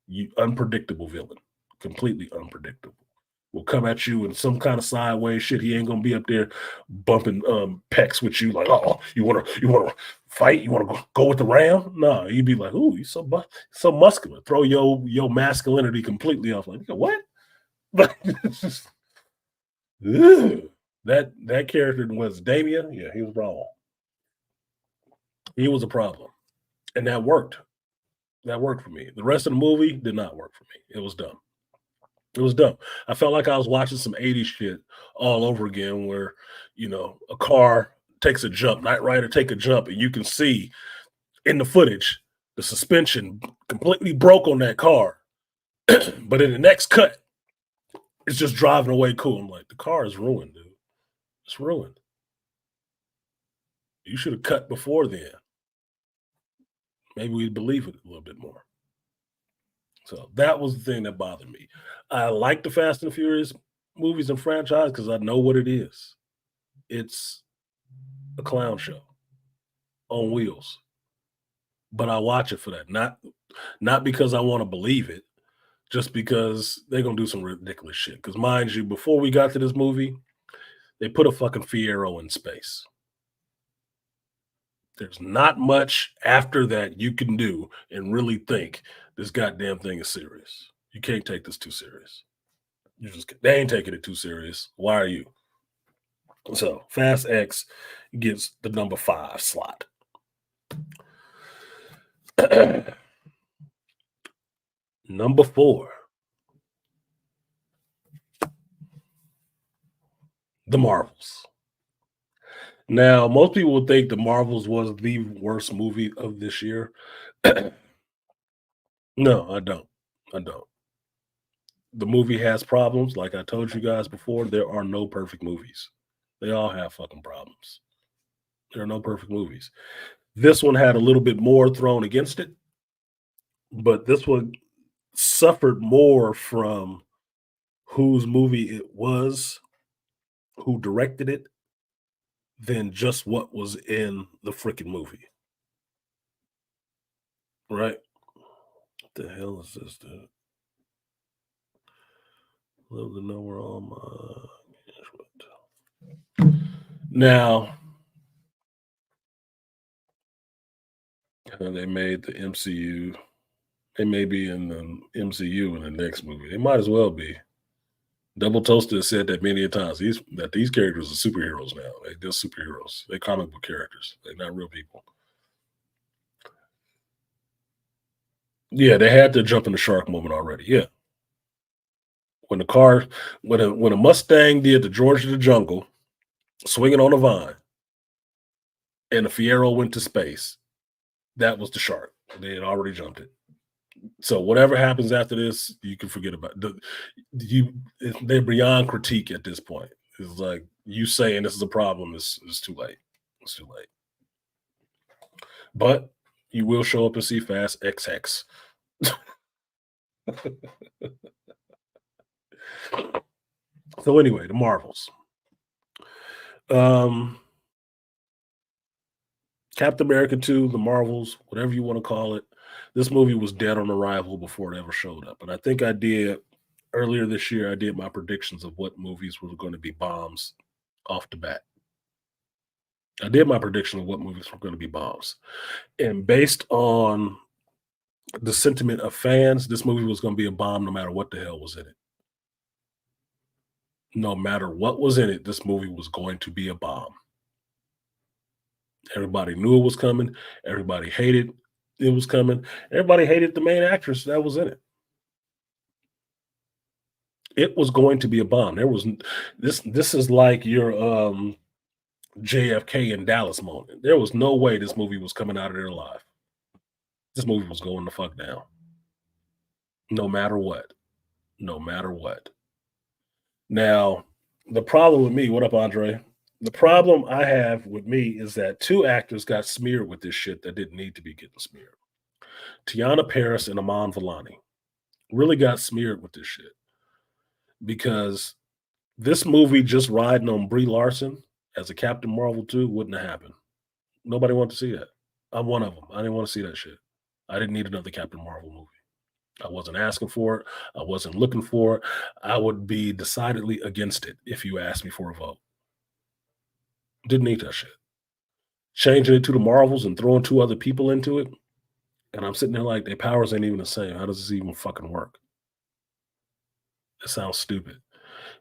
You unpredictable villain. Completely unpredictable. Will come at you in some kind of sideways shit. He ain't gonna be up there bumping pecs with you like, oh, you wanna fight? You wanna go with the ram? No, he'd be like, ooh, he's so muscular. Throw your masculinity completely off. Like, what? Like, ugh. That character was Damien. Yeah, he was a problem. He was a problem. And that worked. That worked for me. The rest of the movie did not work for me. It was dumb. It was dumb. I felt like I was watching some 80s shit all over again where, a car takes a jump, Knight Rider take a jump, and you can see in the footage the suspension completely broke on that car. But in the next cut, it's just driving away cool. I'm like, the car is ruined, dude. It's ruined. You should have cut before then. Maybe we'd believe it a little bit more. So that was the thing that bothered me. I like the Fast and Furious movies and franchise because I know what it is. It's a clown show on wheels. But I watch it for that. Not because I want to believe it, just because they're gonna do some ridiculous shit. Because mind you, before we got to this movie, they put a fucking Fiero in space. There's not much after that you can do and really think this goddamn thing is serious. You can't take this too serious. They ain't taking it too serious. Why are you? So Fast X gets the number 5 slot. Number 4. The Marvels. Now, most people would think The Marvels was the worst movie of this year. No, I don't. I don't. The movie has problems. Like I told you guys before, there are no perfect movies. They all have fucking problems. There are no perfect movies. This one had a little bit more thrown against it, but this one suffered more from whose movie it was, who directed it, than just what was in the freaking movie. Right? What the hell is this, dude? Love to know where all my now they made the MCU. They may be in the MCU in the next movie. They might as well be. Double Toaster has said that many a times. These characters are superheroes now. They're just superheroes. They're comic book characters. They're not real people. Yeah, they had to jump in the shark moment already. Yeah, when the car, when a Mustang did the George of the Jungle, swinging on a vine, and the Fiero went to space, that was the shark. They had already jumped it. So whatever happens after this, you can forget about it. They're beyond critique at this point. It's like you saying this is a problem is too late. It's too late. But you will show up and see Fast XX. So anyway, the Marvels. Um Captain America 2, the Marvels, whatever you want to call it. This movie was dead on arrival before it ever showed up. And I think I did earlier this year, I did my predictions of what movies were going to be bombs off the bat. I did my prediction of what movies were going to be bombs. And based on the sentiment of fans, this movie was going to be a bomb no matter what the hell was in it. No matter what was in it, this movie was going to be a bomb. Everybody knew it was coming. Everybody hated it was coming. Everybody hated the main actress that was in it. It was going to be a bomb. There was this is like your JFK in Dallas moment. There was no way this movie was coming out of there alive. This movie was going the fuck down. No matter what. No matter what. Now, the problem with me, what up, Andre? The problem I have with me is that two actors got smeared with this shit that didn't need to be getting smeared. Tiana Paris and Aman Vellani really got smeared with this shit because this movie just riding on Brie Larson as a Captain Marvel 2 wouldn't have happened. Nobody wanted to see that. I'm one of them. I didn't want to see that shit. I didn't need another Captain Marvel movie. I wasn't asking for it. I wasn't looking for it. I would be decidedly against it if you asked me for a vote. Didn't need that shit. Changing it to the Marvels and throwing two other people into it. And I'm sitting there like, their powers ain't even the same. How does this even fucking work? It sounds stupid.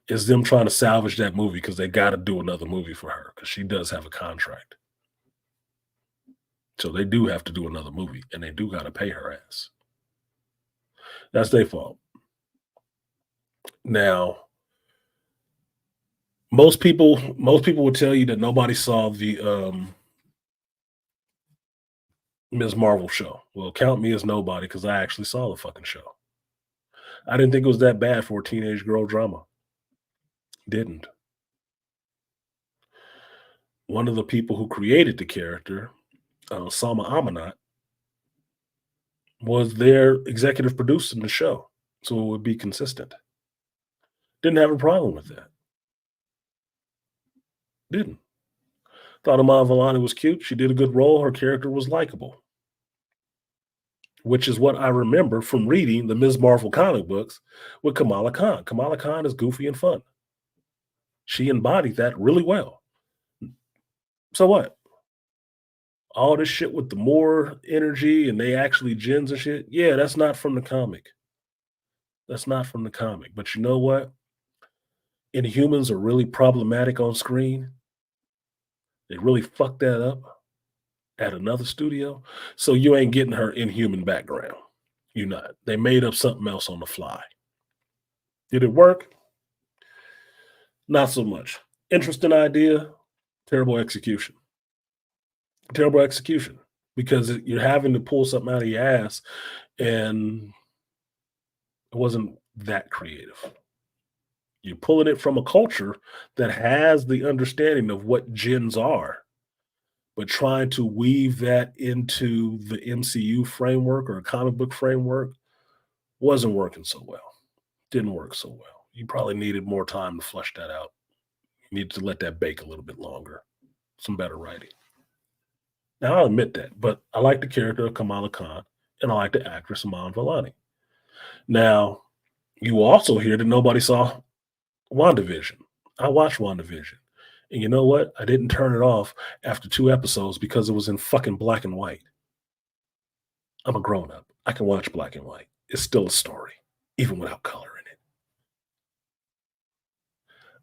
It's them trying to salvage that movie because they got to do another movie for her because she does have a contract. So they do have to do another movie and they do got to pay her ass. That's their fault. Now, most people would tell you that nobody saw the Ms. Marvel show. Well, count me as nobody because I actually saw the fucking show. I didn't think it was that bad for a teenage girl drama. Didn't. One of the people who created the character, Salma Amanat, was their executive producer in the show, so it would be consistent. Didn't have a problem with that. Didn't. Thought Iman Vellani was cute. She did a good role. Her character was likable, which is what I remember from reading the Ms. Marvel comic books with Kamala Khan. Kamala Khan is goofy and fun. She embodied that really well. So what? All this shit with the more energy and they actually gens and shit. Yeah, that's not from the comic. That's not from the comic. But you know what? Inhumans are really problematic on screen. They really fucked that up at another studio. So you ain't getting her Inhuman background. You're not. They made up something else on the fly. Did it work? Not so much. Interesting idea, terrible execution. Terrible execution because you're having to pull something out of your ass and it wasn't that creative. You're pulling it from a culture that has the understanding of what gens are, but trying to weave that into the MCU framework or a comic book framework wasn't working so well. Didn't work so well. You probably needed more time to flush that out. You needed to let that bake a little bit longer. Some better writing. Now I'll admit that, but I like the character of Kamala Khan and I like the actress Iman Vellani. Now, you also hear that nobody saw WandaVision. I watched WandaVision. And you know what? I didn't turn it off after 2 episodes because it was in fucking black and white. I'm a grown up. I can watch black and white. It's still a story, even without color in it.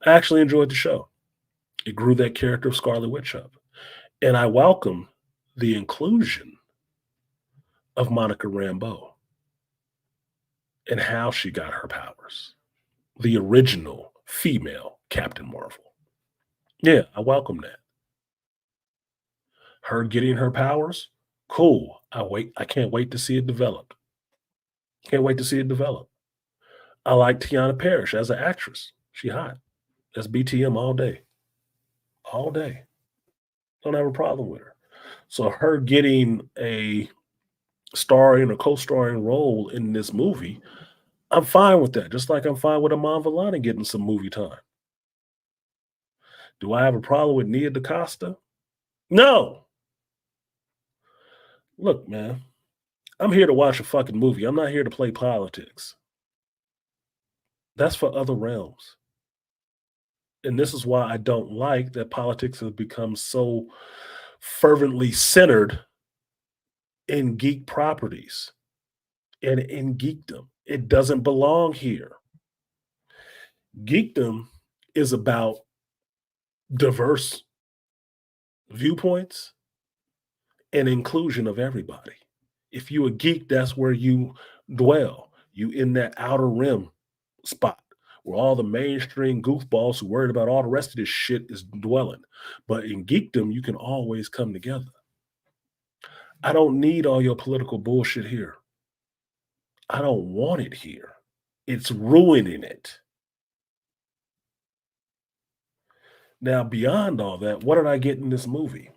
I actually enjoyed the show. It grew that character of Scarlet Witch up. And I welcome the inclusion of Monica Rambeau and how she got her powers. The original female Captain Marvel. Yeah, I welcome that. Her getting her powers, cool. I can't wait to see it develop. Can't wait to see it develop. I like Tiana Parrish as an actress. She hot. That's BTM all day. All day. Don't have a problem with her. So her getting a starring or co-starring role in this movie, I'm fine with that. Just like I'm fine with Iman Vellani getting some movie time. Do I have a problem with Nia DaCosta? No. Look, man, I'm here to watch a fucking movie. I'm not here to play politics. That's for other realms. And this is why I don't like that politics has become so fervently centered in geek properties and in geekdom. It doesn't belong here. Geekdom is about diverse viewpoints and inclusion of everybody. If you a geek, that's where you dwell. You in that outer rim spot where all the mainstream goofballs who worried about all the rest of this shit is dwelling. But in geekdom, you can always come together. I don't need all your political bullshit here. I don't want it here. It's ruining it. Now, beyond all that, what did I get in this movie?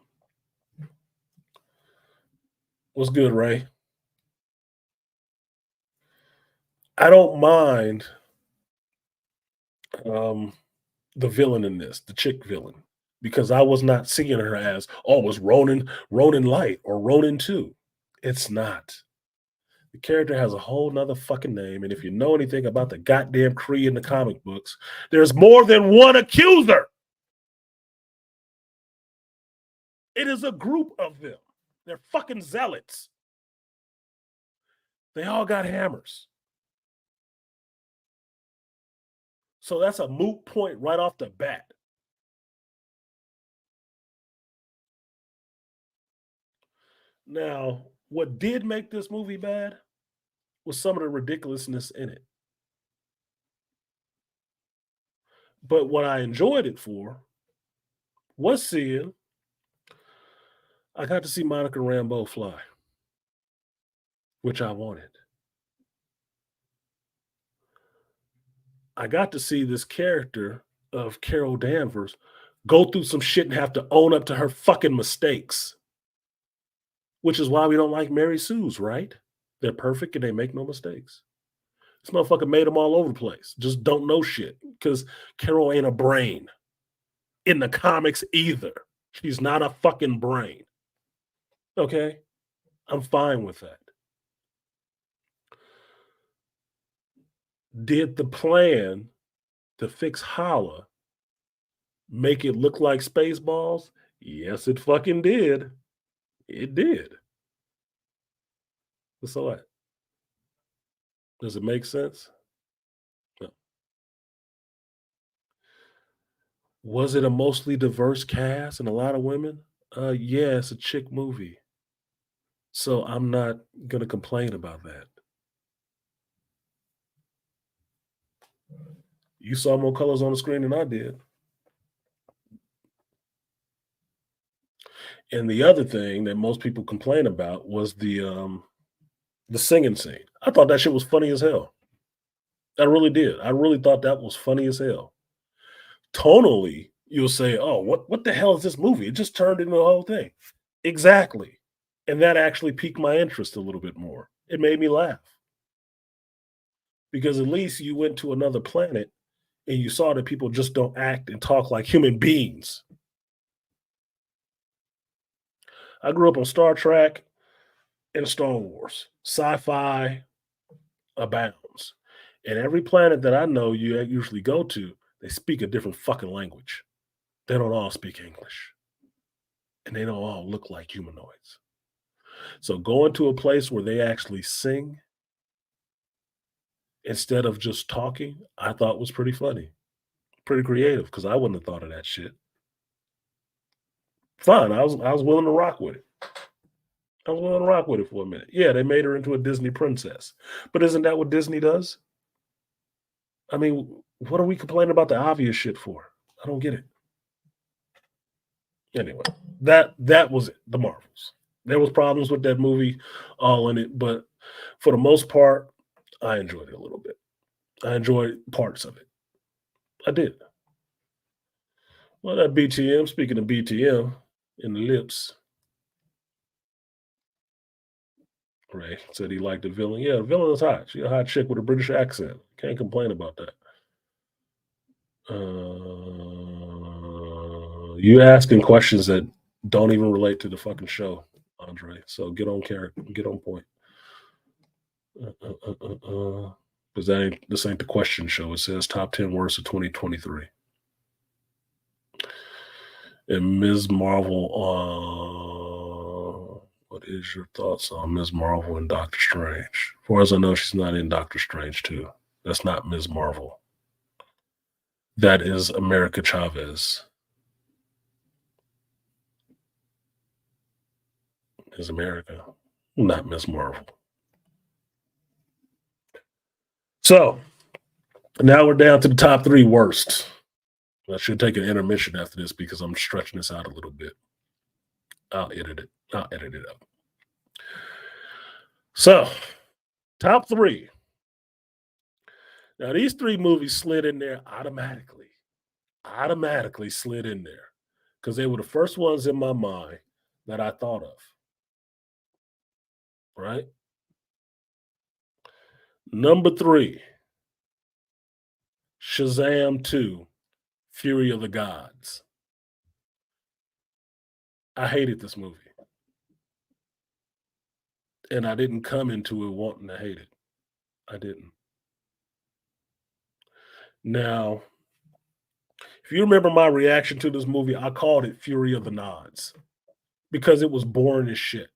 What's good, Ray? I don't mind um, the villain in this, the chick villain, because I was not seeing her as, oh, it was Ronin Light or Ronin 2. It's not. The character has a whole nother fucking name. And if you know anything about the goddamn Kree in the comic books, there's more than one accuser. It is a group of them. They're fucking zealots. They all got hammers. So that's a moot point right off the bat. Now, what did make this movie bad was some of the ridiculousness in it. But what I enjoyed it for was seeing I got to see Monica Rambeau fly, which I wanted. I got to see this character of Carol Danvers go through some shit and have to own up to her fucking mistakes, which is why we don't like Mary Sue's, right? They're perfect and they make no mistakes. This motherfucker made them all over the place. Just don't know shit because Carol ain't a brain in the comics either. She's not a fucking brain. Okay? I'm fine with that. Did the plan to fix Hala make it look like Spaceballs? Yes, it fucking did. It did. So what? Does it make sense? No. Was it a mostly diverse cast and a lot of women? Yeah, it's a chick movie. So I'm not gonna complain about that. You saw more colors on the screen than I did. And the other thing that most people complain about was the singing scene. I thought that shit was funny as hell. I really did. I really thought that was funny as hell. Tonally, you'll say, "Oh, what the hell is this movie?" It just turned into the whole thing. Exactly. And that actually piqued my interest a little bit more. It made me laugh because at least you went to another planet and you saw that people just don't act and talk like human beings. I grew up on Star Trek and Star Wars. Sci-fi abounds. And every planet that I know you usually go to, they speak a different fucking language. They don't all speak English. And they don't all look like humanoids. So going to a place where they actually sing instead of just talking, I thought was pretty funny, pretty creative because I wouldn't have thought of that shit. Fine, I was willing to rock with it. I was willing to rock with it for a minute. Yeah, they made her into a Disney princess, but isn't that what Disney does? I mean, what are we complaining about the obvious shit for? I don't get it. Anyway, that was it. The Marvels. There was problems with that movie, all in it, but for the most part, I enjoyed it a little bit. I enjoyed parts of it. I did. Well, that BTM. Speaking of BTM, in the lips, Ray said he liked the villain. Yeah, the villain is hot. She's a hot chick with a British accent. Can't complain about that. You asking questions that don't even relate to the fucking show, Andre. So get on character, get on point. Because this ain't the question show. It says top 10 worst of 2023. And Ms. Marvel, what is your thoughts on Ms. Marvel and Doctor Strange? As far as I know, she's not in Doctor Strange 2. That's not Ms. Marvel. That is America Chavez. Is America, not Ms. Marvel. So now we're down to the top 3 worst. I should take an intermission after this because I'm stretching this out a little bit. I'll edit it. I'll edit it up. So, top three. Now, these three movies slid in there automatically slid in there because they were the first ones in my mind that I thought of, right? Number three, Shazam 2, Fury of the Gods. I hated this movie, and I didn't come into it wanting to hate it. I didn't. Now, if you remember my reaction to this movie, I called it Fury of the Nods because it was boring as shit.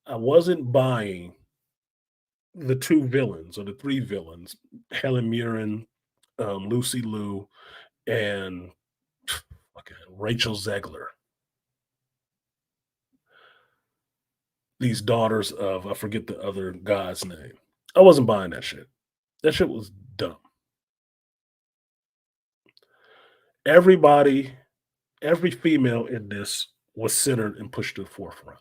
I wasn't buying the two villains or the three villains, Helen Mirren, Lucy Liu, and okay, Rachel Zegler. These daughters of I forget the other guy's name. I wasn't buying that shit. That shit was dumb. Everybody, every female in this was centered and pushed to the forefront.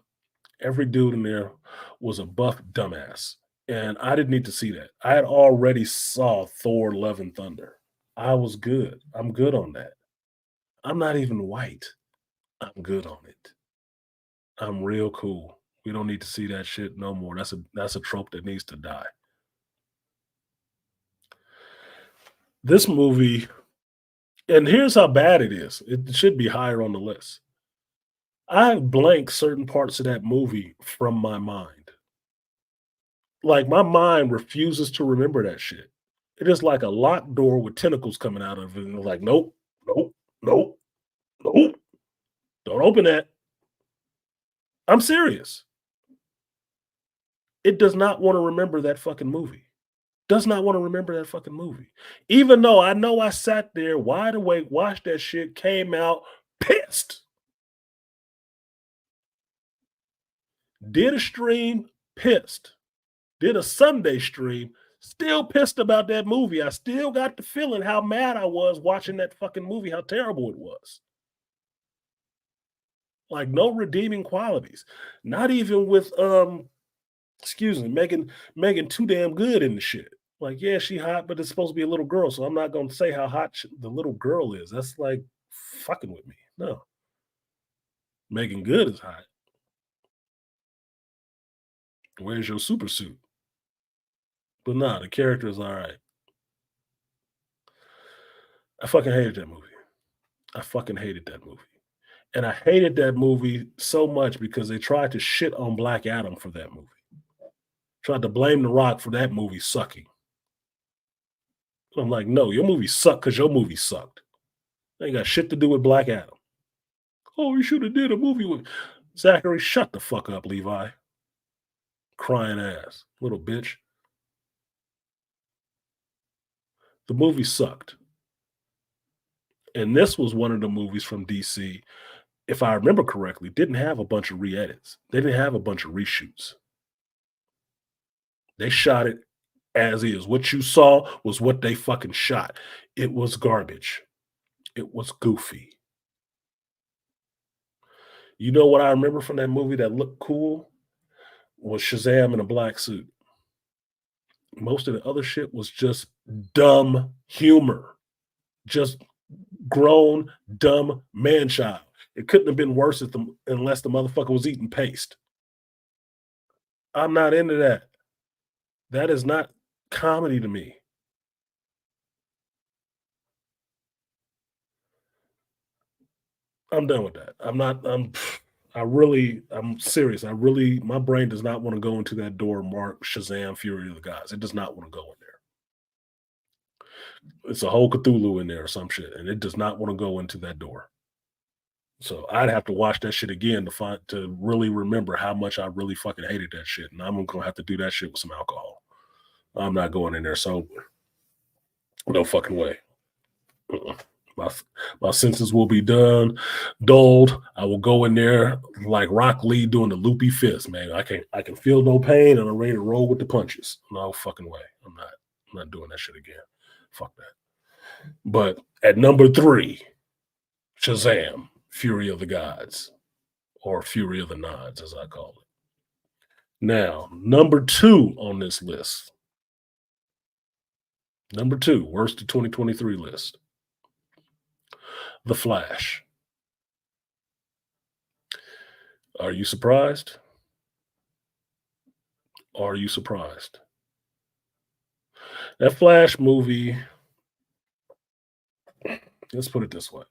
Every dude in there was a buff dumbass. And I didn't need to see that. I had already saw Thor Love and Thunder. I was good. I'm good on that. I'm not even white. I'm good on it. I'm real cool. We don't need to see that shit no more. That's a trope that needs to die. This movie, and here's how bad it is. It should be higher on the list. I blank certain parts of that movie from my mind. Like my mind refuses to remember that shit. It is like a locked door with tentacles coming out of it. And like, nope, nope, nope, nope. Don't open that. I'm serious. It does not want to remember that fucking movie. Does not want to remember that fucking movie. Even though I know I sat there wide awake, watched that shit, came out pissed. Did a stream, pissed. Did a Sunday stream, still pissed about that movie. I still got the feeling how mad I was watching that fucking movie, how terrible it was. Like no redeeming qualities. Not even with excuse me, Megan too damn good in the shit. Like, yeah, she hot, but it's supposed to be a little girl, so I'm not gonna say how hot the little girl is. That's like fucking with me. No, Megan Good is hot. Where's your super suit? But nah, the character is all right. I fucking hated that movie. I fucking hated that movie. And I hated that movie so much because they tried to shit on Black Adam for that movie. Tried to blame The Rock for that movie sucking. I'm like, no, your movie sucked because your movie sucked. Ain't got shit to do with Black Adam. Oh, you should have did a movie with Zachary. Shut the fuck up, Levi. Crying ass, little bitch. The movie sucked. And this was one of the movies from DC, if I remember correctly, didn't have a bunch of re-edits. They didn't have a bunch of reshoots. They shot it as is. What you saw was what they fucking shot. It was garbage. It was goofy. You know what I remember from that movie that looked cool? Was Shazam in a black suit. Most of the other shit was just dumb humor. Just grown, dumb man child. It couldn't have been worse unless the motherfucker was eating paste. I'm not into that. That is not comedy to me. I'm done with that. I'm serious. My brain does not want to go into that door marked Shazam Fury of the Gods. It does not want to go in there. It's a whole Cthulhu in there or some shit, and it does not want to go into that door. So I'd have to watch that shit again to really remember how much I really fucking hated that shit. And I'm gonna have to do that shit with some alcohol. I'm not going in there sober. No fucking way. Uh-uh. My my senses will be dulled. I will go in there like Rock Lee doing the loopy fist, man. I can feel no pain and I'm ready to roll with the punches. No fucking way. I'm not doing that shit again. Fuck that. But at number three, Shazam, Fury of the Gods, or Fury of the Nods, as I call it. Now, number 2 on this list. Number 2, worst of 2023 list. The Flash. Are you surprised? Are you surprised? That Flash movie, let's put it this way.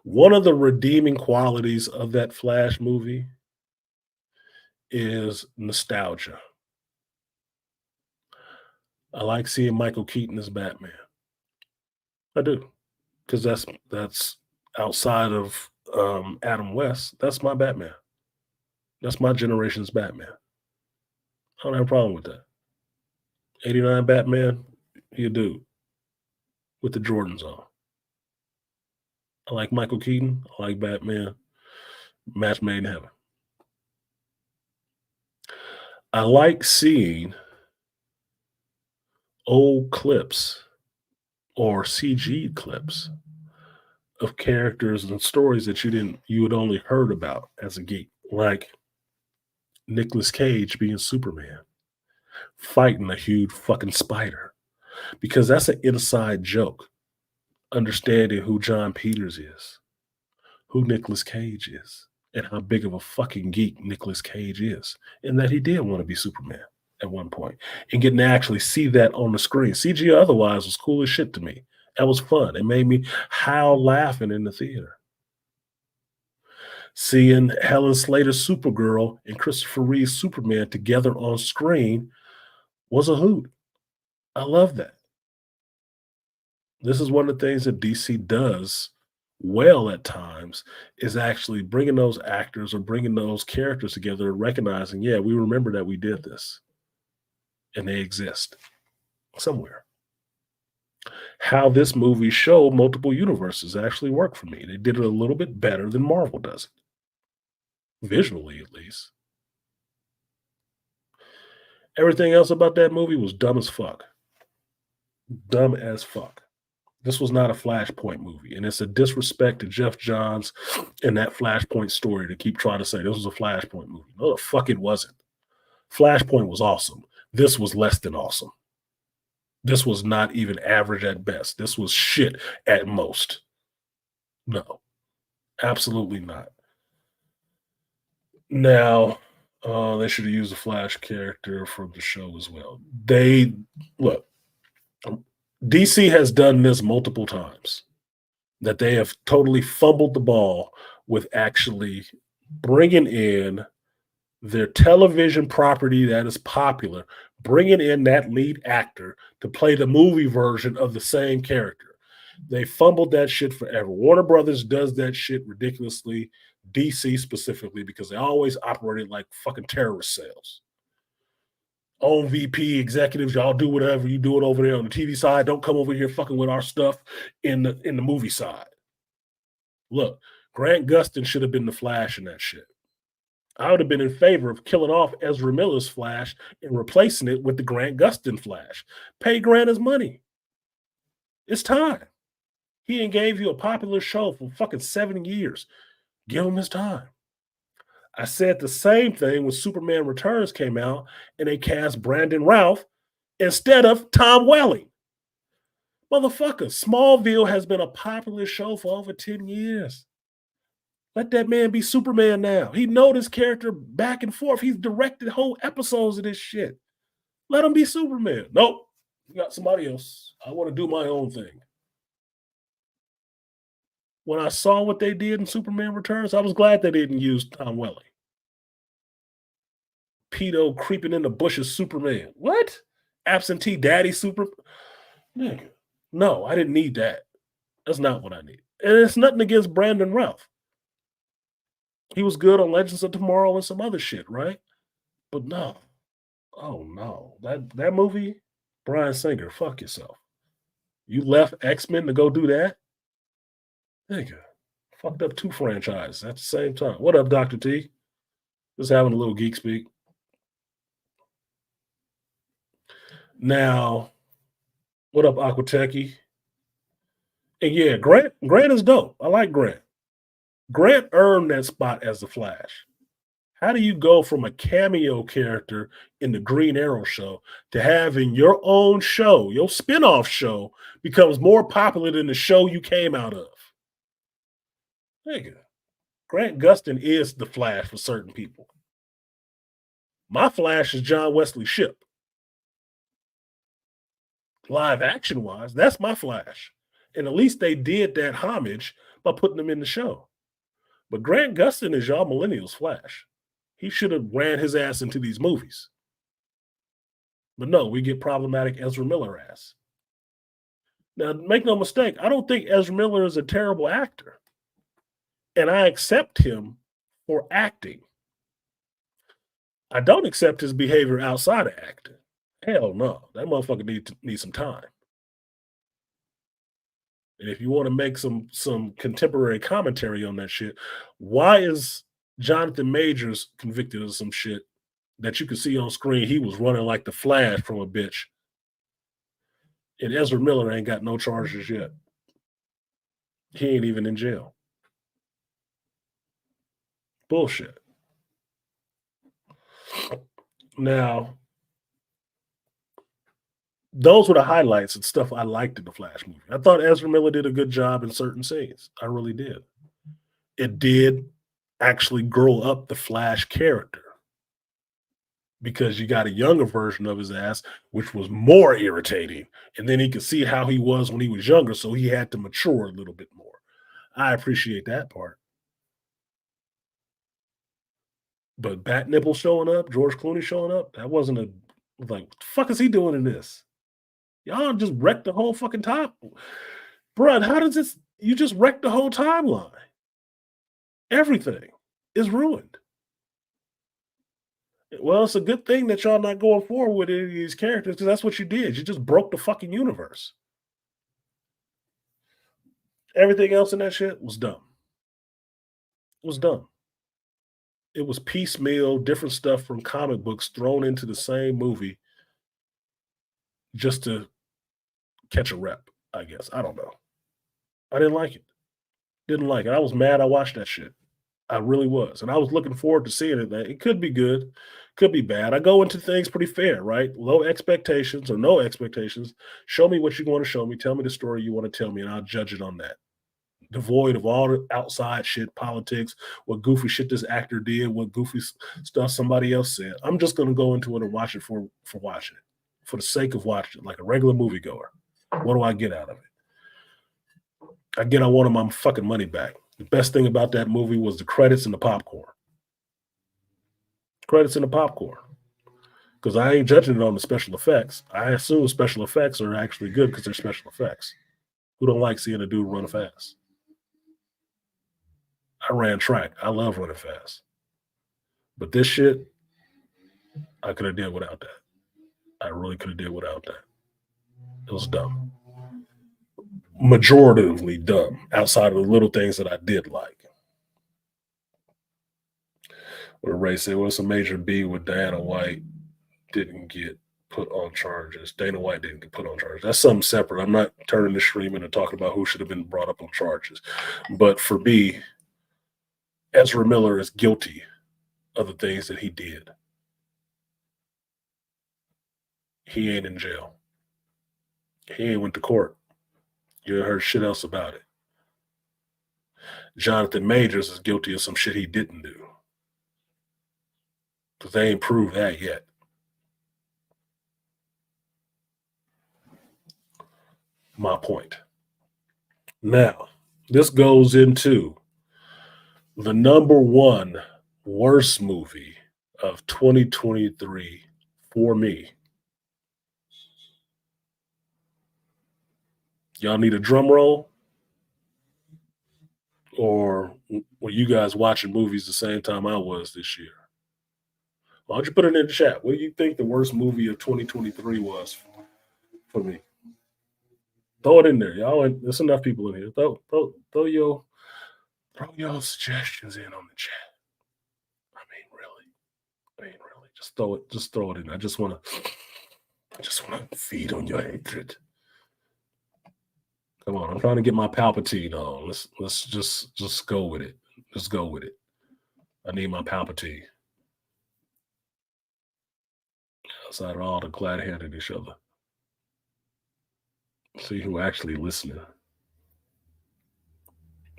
One of the redeeming qualities of that Flash movie is nostalgia. I like seeing Michael Keaton as Batman. I do, because that's outside of Adam West. That's my Batman. That's my generation's Batman. I don't have a problem with that. 89 Batman, he a dude with the Jordans on. I like Michael Keaton. I like Batman. Match made in heaven. I like seeing old clips or CG clips of characters and stories that you had only heard about as a geek, like Nicolas Cage being Superman, fighting a huge fucking spider, because that's an inside joke. Understanding who John Peters is, who Nicolas Cage is, and how big of a fucking geek Nicolas Cage is, and that he did want to be Superman at one point, and getting to actually see that on the screen. CG otherwise was cool as shit to me. That was fun. It made me howl laughing in the theater. Seeing Helen Slater's Supergirl and Christopher Reeve's Superman together on screen was a hoot. I love that. This is one of the things that DC does well at times, is actually bringing those actors or bringing those characters together and recognizing, yeah, we remember that we did this and they exist somewhere. How this movie showed multiple universes actually worked for me. They did it a little bit better than Marvel does it, visually at least. Everything else about that movie was dumb as fuck. Dumb as fuck. This was not a Flashpoint movie, and it's a disrespect to Jeff Johns and that Flashpoint story to keep trying to say this was a Flashpoint movie. No, the fuck it wasn't. Flashpoint was awesome. This was less than awesome. This was not even average at best. This was shit at most. No, absolutely not. Now, they should have used a Flash character from the show as well. Look, DC has done this multiple times, that they have totally fumbled the ball with actually bringing in their television property that is popular, bringing in that lead actor to play the movie version of the same character. They fumbled that shit forever. Warner Brothers does that shit ridiculously, DC specifically, because they always operated like fucking terrorist cells. Own VP executives, y'all do whatever you do it over there on the TV side. Don't come over here fucking with our stuff in the movie side. Look, Grant Gustin should have been the Flash in that shit. I would have been in favor of killing off Ezra Miller's Flash and replacing it with the Grant Gustin Flash. Pay Grant his money. It's time. He ain't gave you a popular show for fucking 7 years. Give him his time. I said the same thing when Superman Returns came out and they cast Brandon Routh instead of Tom Welling. Motherfucker, Smallville has been a popular show for over 10 years. Let that man be Superman now. He know this character back and forth. He's directed whole episodes of this shit. Let him be Superman. Nope. You got somebody else. I want to do my own thing. When I saw what they did in Superman Returns, I was glad they didn't use Tom Welling. Pedo creeping in the bushes Superman. What? Absentee daddy super? Nigga. No, I didn't need that. That's not what I need. And it's nothing against Brandon Routh. He was good on Legends of Tomorrow and some other shit, right? But no. Oh no. That movie, Bryan Singer, fuck yourself. You left X-Men to go do that? Nigga. Fucked up 2 franchises at the same time. What up, Dr. T? Just having a little geek speak. Now, what up, Aquatechie? And yeah, Grant is dope. I like Grant. Grant earned that spot as the Flash. How do you go from a cameo character in the Green Arrow show to having your own show, your spin-off show becomes more popular than the show you came out of? Nigga, Grant Gustin is the Flash for certain people. My Flash is John Wesley Shipp. Live action wise, that's my Flash. And at least they did that homage by putting him in the show. But Grant Gustin is y'all millennials Flash. He should have ran his ass into these movies. But no, we get problematic Ezra Miller ass. Now, make no mistake, I don't think Ezra Miller is a terrible actor. And I accept him for acting. I don't accept his behavior outside of acting. Hell no. That motherfucker needs some time. And if you want to make some contemporary commentary on that shit, why is Jonathan Majors convicted of some shit that you can see on screen? He was running like the Flash from a bitch. And Ezra Miller ain't got no charges yet. He ain't even in jail. Bullshit. Now, those were the highlights and stuff I liked in the Flash movie. I thought Ezra Miller did a good job in certain scenes. I really did. It did actually grow up the Flash character because you got a younger version of his ass, which was more irritating. And then he could see how he was when he was younger, so he had to mature a little bit more. I appreciate that part. But Bat Nipple showing up, George Clooney showing up, that wasn't a like, what the fuck is he doing in this? Y'all just wrecked the whole fucking time. Bruh, how does this? You just wrecked the whole timeline. Everything is ruined. Well, it's a good thing that y'all not going forward with any of these characters because that's what you did. You just broke the fucking universe. Everything else in that shit was dumb. It was dumb. It was piecemeal, different stuff from comic books thrown into the same movie just to catch a rep, I guess. I don't know. I didn't like it. Didn't like it. I was mad I watched that shit. I really was. And I was looking forward to seeing it. It could be good, could be bad. I go into things pretty fair, right? Low expectations or no expectations. Show me what you want to show me. Tell me the story you want to tell me, and I'll judge it on that. Devoid of all the outside shit, politics, what goofy shit this actor did, what goofy stuff somebody else said. I'm just going to go into it and watch it for watching it, for the sake of watching it, like a regular moviegoer. What do I get out of it? I wanted my fucking money back. The best thing about that movie was the credits and the popcorn. Credits and the popcorn. Because I ain't judging it on the special effects. I assume special effects are actually good because they're special effects. Who don't like seeing a dude run fast? I ran track. I love running fast. But this shit, I could have did without that. I really could have did without that. It was dumb. Majoritively dumb, outside of the little things that I did like. What Ray said, was a major B with Diana White didn't get put on charges. Dana White didn't get put on charges. That's something separate. I'm not turning the stream into talking about who should have been brought up on charges. But for me, Ezra Miller is guilty of the things that he did. He ain't in jail. He ain't went to court. You heard shit else about it. Jonathan Majors is guilty of some shit he didn't do. Because they ain't proved that yet. My point. Now, this goes into the number one worst movie of 2023 for me. Y'all need a drum roll? Or were you guys watching movies the same time I was this year? Why don't you put it in the chat? What do you think the worst movie of 2023 was for me? Throw it in there, y'all. There's enough people in here. Throw your suggestions in on the chat. I mean, really. Just throw it in. I just wanna feed on your hatred. Come on, I'm trying to get my Palpatine on. Let's just go with it. Let's go with it. I need my Palpatine. outside of all the glad handing each other. See who actually listening.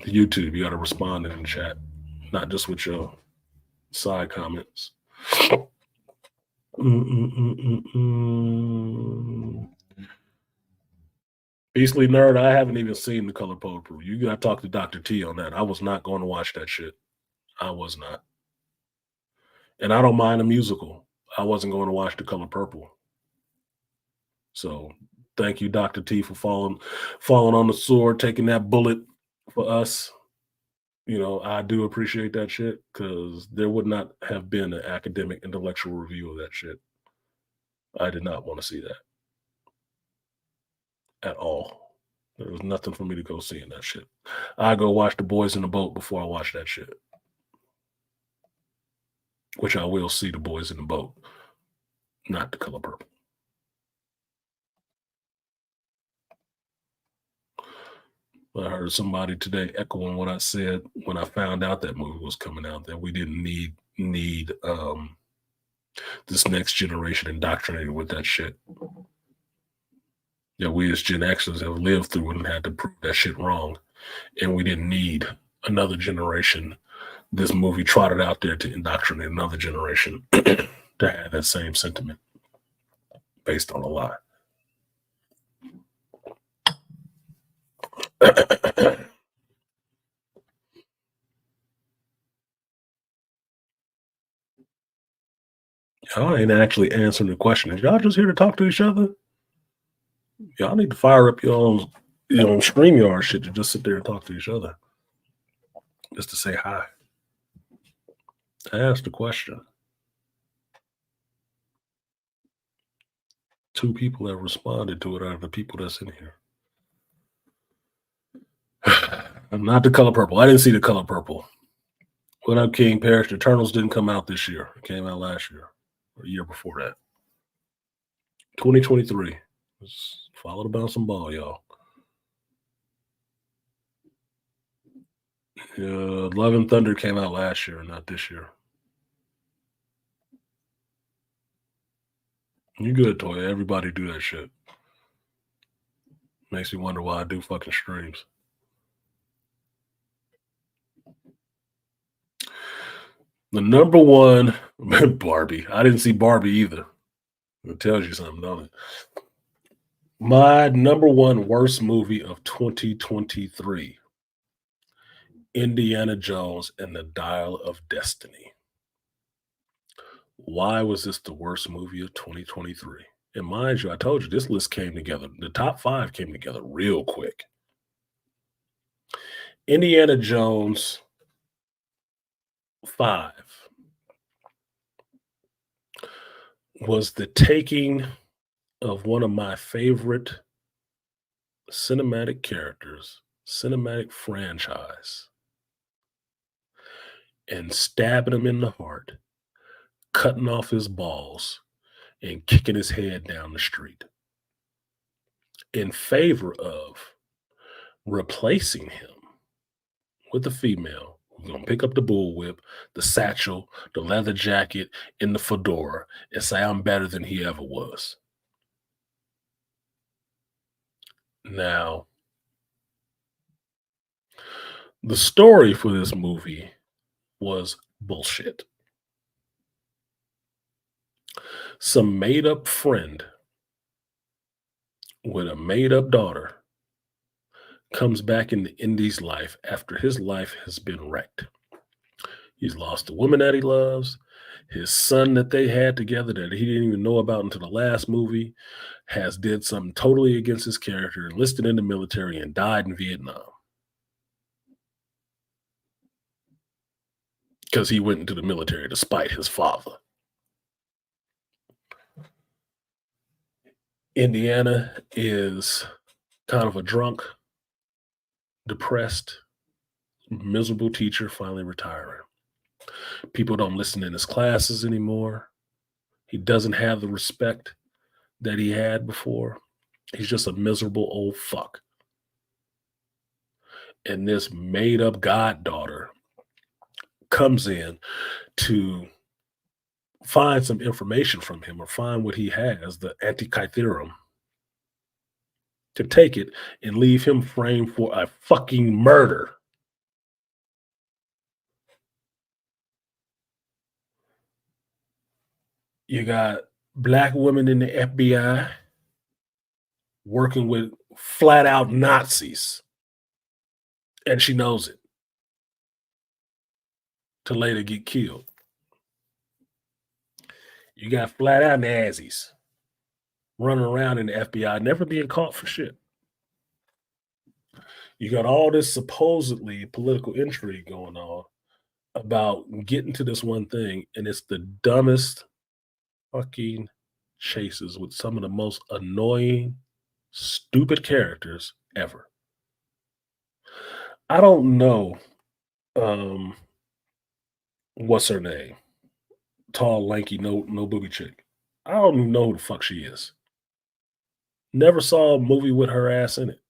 YouTube, you got to respond in the chat, not just with your side comments. Beastly Nerd, I haven't even seen The Color Purple. You got to talk to Dr. T on that. I was not going to watch that shit. I was not. And I don't mind a musical. I wasn't going to watch The Color Purple. So thank you, Dr. T, for falling on the sword, taking that bullet for us. You know, I do appreciate that shit because there would not have been an academic intellectual review of that shit. I did not want to see that at all. There was nothing for me to go see in that shit. I go watch The Boys in the Boat before I watch that shit. Which I will see The Boys in the Boat, not The Color Purple. I heard somebody today echoing what I said when I found out that movie was coming out, that we didn't need this next generation indoctrinated with that shit. Yeah, we as Gen Xers have lived through it and had to prove that shit wrong. And we didn't need another generation. This movie trotted out there to indoctrinate another generation to have that same sentiment based on a lie. Y'all ain't actually answering the question. Is y'all just here to talk to each other? Y'all need to fire up your own StreamYard shit to just sit there and talk to each other. Just to say hi. I asked the question. 2 people have responded to it out of the people that's in here. I'm not The Color Purple. I didn't see The Color Purple. What Up, King Parish? Eternals didn't come out this year. It came out last year or a year before that. 2023. Let's follow the bouncing ball, y'all. Love and Thunder came out last year, not this year. You good, Toya. Everybody do that shit. Makes me wonder why I do fucking streams. The number one, Barbie. I didn't see Barbie either. It tells you something, don't it? My number one worst movie of 2023, Indiana Jones and the Dial of Destiny. Why was this the worst movie of 2023? And mind you, I told you this list came together. The top 5 came together real quick. Indiana Jones 5 was the taking of one of my favorite cinematic characters, cinematic franchise, and stabbing him in the heart, cutting off his balls, and kicking his head down the street in favor of replacing him with a female who's going to pick up the bullwhip, the satchel, the leather jacket, and the fedora and say, I'm better than he ever was. Now, the story for this movie was bullshit. Some made-up friend with a made-up daughter comes back into Indy's life after his life has been wrecked. He's lost the woman that he loves. His son that they had together that he didn't even know about until the last movie has did something totally against his character, enlisted in the military, and died in Vietnam. Because he went into the military to spite his father. Indiana is kind of a drunk, depressed, miserable teacher finally retiring. People don't listen in his classes anymore. He doesn't have the respect that he had before. He's just a miserable old fuck. And this made-up goddaughter comes in to find some information from him or find what he has, the antikytherum, to take it and leave him framed for a fucking murder. You got black women in the FBI working with flat out Nazis, and she knows it to later get killed. You got flat out Nazis running around in the FBI, never being caught for shit. You got all this supposedly political intrigue going on about getting to this one thing, and it's the dumbest fucking chases with some of the most annoying, stupid characters ever. I don't know um what's her name? Tall, lanky, no booby chick. I don't even know who the fuck she is. Never saw a movie with her ass in it.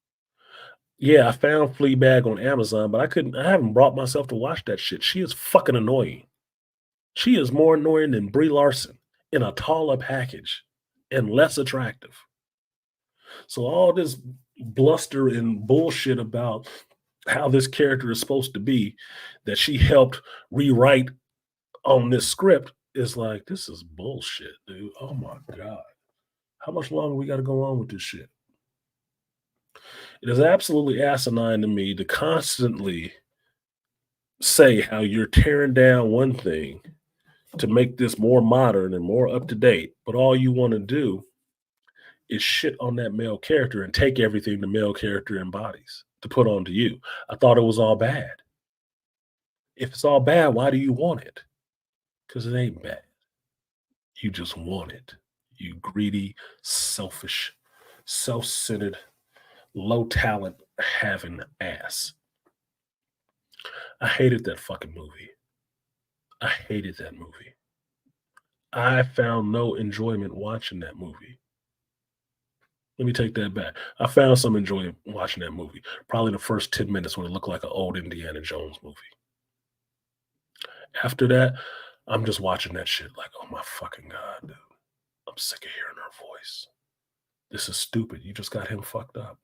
Yeah, I found Fleabag on Amazon, but I haven't brought myself to watch that shit. She is fucking annoying. She is more annoying than Brie Larson in a taller package and less attractive. So all this bluster and bullshit about how this character is supposed to be that she helped rewrite on this script is like, this is bullshit, dude. Oh my God. How much longer we got to go on with this shit? It is absolutely asinine to me to constantly say how you're tearing down one thing to make this more modern and more up to date, but all you want to do is shit on that male character and take everything the male character embodies to put onto you. I thought it was all bad. If it's all bad, why do you want it? Because it ain't bad. You just want it. You greedy, selfish, self-centered, low talent having ass. I hated that fucking movie. I hated that movie. I found no enjoyment watching that movie. Let me take that back. I found some enjoyment watching that movie. Probably the first 10 minutes when it looked like an old Indiana Jones movie. After that, I'm just watching that shit like, oh my fucking God, dude. I'm sick of hearing her voice. This is stupid. You just got him fucked up.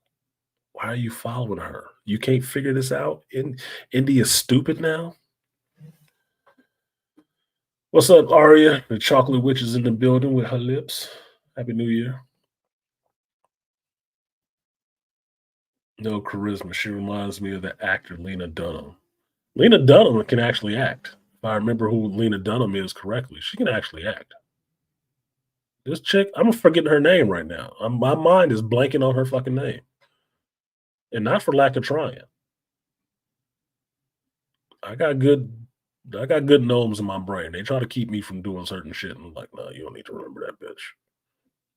Why are you following her? You can't figure this out? Indy is stupid now? What's up, Aria? The chocolate witch is in the building with her lips. Happy New Year. No charisma. She reminds me of the actor Lena Dunham. Lena Dunham can actually act. If I remember who Lena Dunham is correctly, she can actually act. This chick, I'm forgetting her name right now. My mind is blanking on her fucking name. And not for lack of trying. I got good gnomes in my brain. They try to keep me from doing certain shit. And I'm like, no, you don't need to remember that bitch.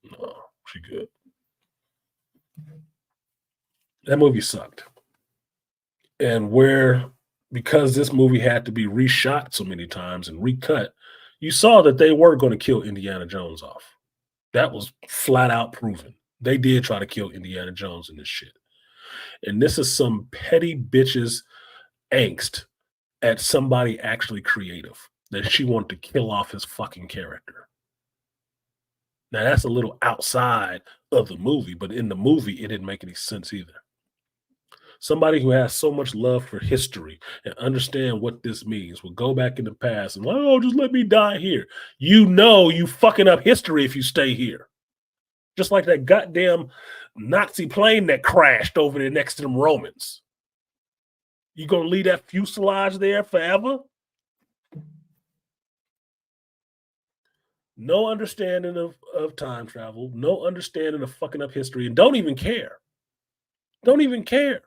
No, she good. That movie sucked. And because this movie had to be reshot so many times and recut, you saw that they were going to kill Indiana Jones off. That was flat out proven. They did try to kill Indiana Jones in this shit. And this is some petty bitch's angst at somebody actually creative that she wanted to kill off his fucking character. Now that's a little outside of the movie, but in the movie, it didn't make any sense either. Somebody who has so much love for history and understand what this means will go back in the past and, oh, just let me die here. You know you fucking up history if you stay here. Just like that goddamn Nazi plane that crashed over there next to them Romans. You gonna leave that fuselage there forever? No understanding of time travel, no understanding of fucking up history, and don't even care. Don't even care.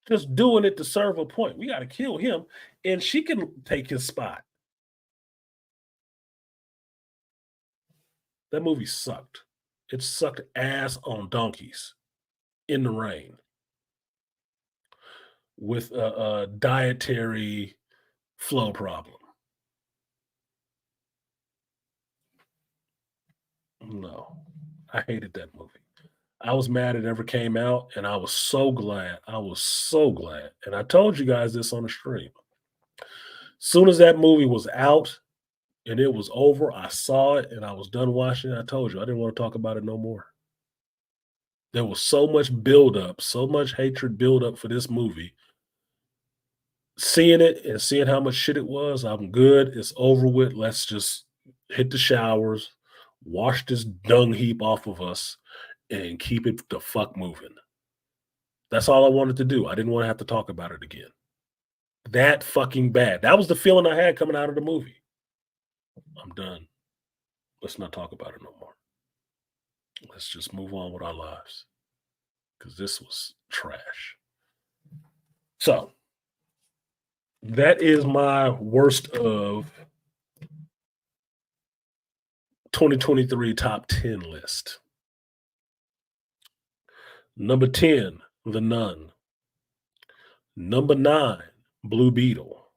Just doing it to serve a point. We got to kill him, and she can take his spot. That movie sucked. It sucked ass on donkeys in the rain with a dietary flow problem. No, I hated that movie. I was mad it ever came out, and I was so glad. I was so glad. And I told you guys this on the stream. Soon as that movie was out, and it was over. I saw it and I was done watching it. I told you I didn't want to talk about it no more. There was so much buildup, so much hatred buildup for this movie. Seeing it and seeing how much shit it was, I'm good. It's over with. Let's just hit the showers, wash this dung heap off of us, and keep it the fuck moving. That's all I wanted to do. I didn't want to have to talk about it again. That fucking bad. That was the feeling I had coming out of the movie. I'm done. Let's not talk about it no more. Let's just move on with our lives. Because this was trash. So, that is my worst of 2023 top 10 list. Number 10, The Nun. Number 9, Blue Beetle.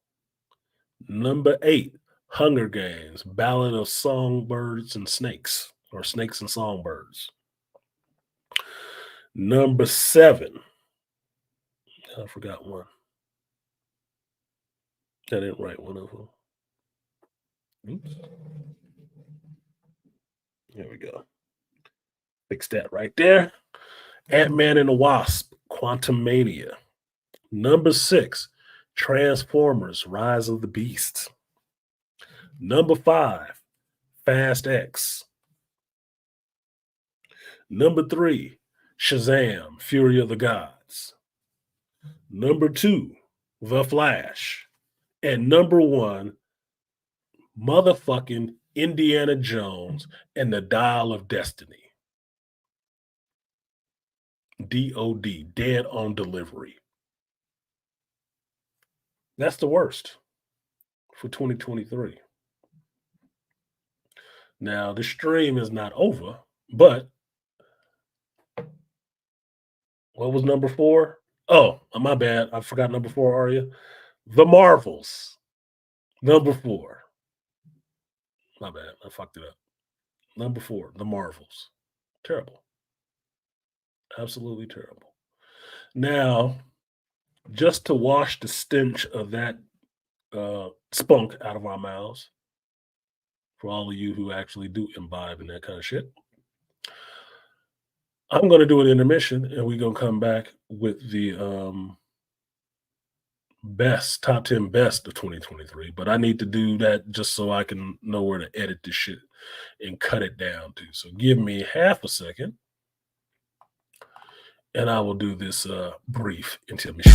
Number 8, Hunger Games, Ballad of Songbirds and Snakes, or Snakes and Songbirds. Number 7, I forgot one. I didn't write one of them. Oops. There we go. Fix that right there. Ant-Man and the Wasp, Quantumania. Number 6, Transformers, Rise of the Beasts. Number 5, Fast X. Number 3, Shazam, Fury of the Gods. Number 2, The Flash. And number 1, motherfucking Indiana Jones and the Dial of Destiny. D.O.D., Dead on Delivery. That's the worst for 2023. Now, the stream is not over, but what was number 4? Oh, my bad. I forgot number 4, Aria. The Marvels. Number 4. My bad. I fucked it up. Number 4, The Marvels. Terrible. Absolutely terrible. Now, just to wash the stench of that spunk out of our mouths, for all of you who actually do imbibe in that kind of shit, I'm going to do an intermission, and we're going to come back with the top 10 best of 2023. But I need to do that just so I can know where to edit this shit and cut it down to. So give me half a second, and I will do this brief intermission.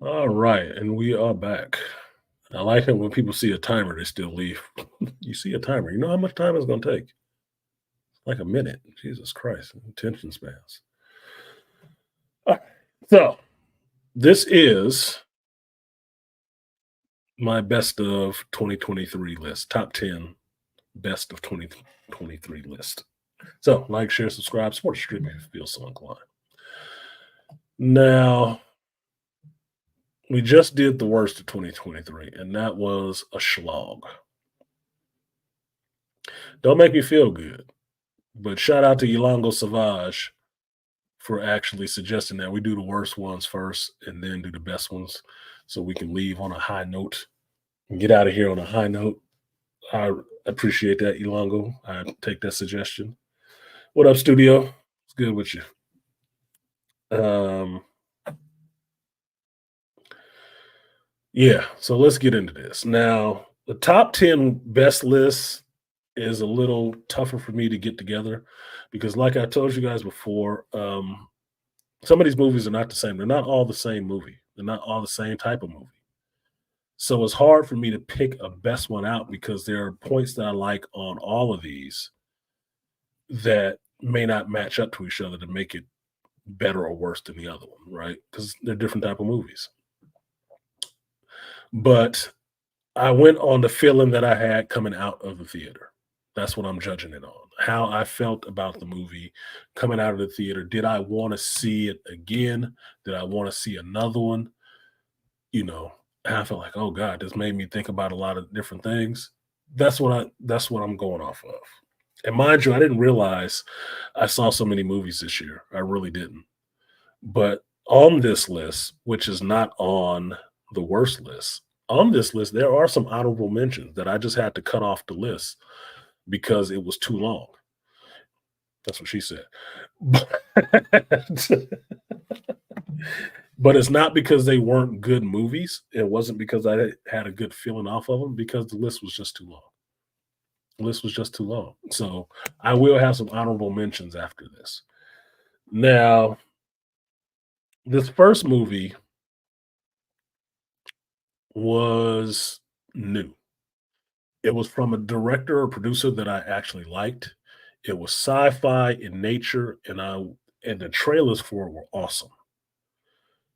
All right, and we are back. I like it when people see a timer, they still leave. You see a timer, you know how much time it's going to take? Like a minute. Jesus Christ, attention spans. All right, so this is my best of 2023 list, top 10 best of 2023 list. So, like, share, subscribe, support the stream if you feel so inclined. Now, we just did the worst of 2023, and that was a schlog. Don't make me feel good, but shout out to Yolongo Savage for actually suggesting that we do the worst ones first and then do the best ones so we can leave on a high note and get out of here on a high note. I appreciate that, Yolongo. I take that suggestion. What up, studio? It's good with you. Um, yeah, so let's get into this. Now, the top 10 best lists is a little tougher for me to get together because, like I told you guys before, some of these movies are not the same. They're not all the same movie. They're not all the same type of movie. So it's hard for me to pick a best one out because there are points that I like on all of these that may not match up to each other to make it better or worse than the other one, right? Because they're different type of movies. But I went on the feeling that I had coming out of the theater. That's what I'm judging it on. How I felt about the movie coming out of the theater. Did I want to see it again? Did I want to see another one? You know, and I felt like, oh God, this made me think about a lot of different things. That's what I'm going off of. And mind you, I didn't realize I saw so many movies this year. I really didn't. But on this list, which is not on the worst list, on this list, there are some honorable mentions that I just had to cut off the list because it was too long. That's what she said. But, but it's not because they weren't good movies. It wasn't because I had a good feeling off of them, because the list was just too long. The list was just too long. So I will have some honorable mentions after this. Now, this first movie was new. It was from a director or producer that I actually liked. It was sci-fi in nature, and the trailers for it were awesome.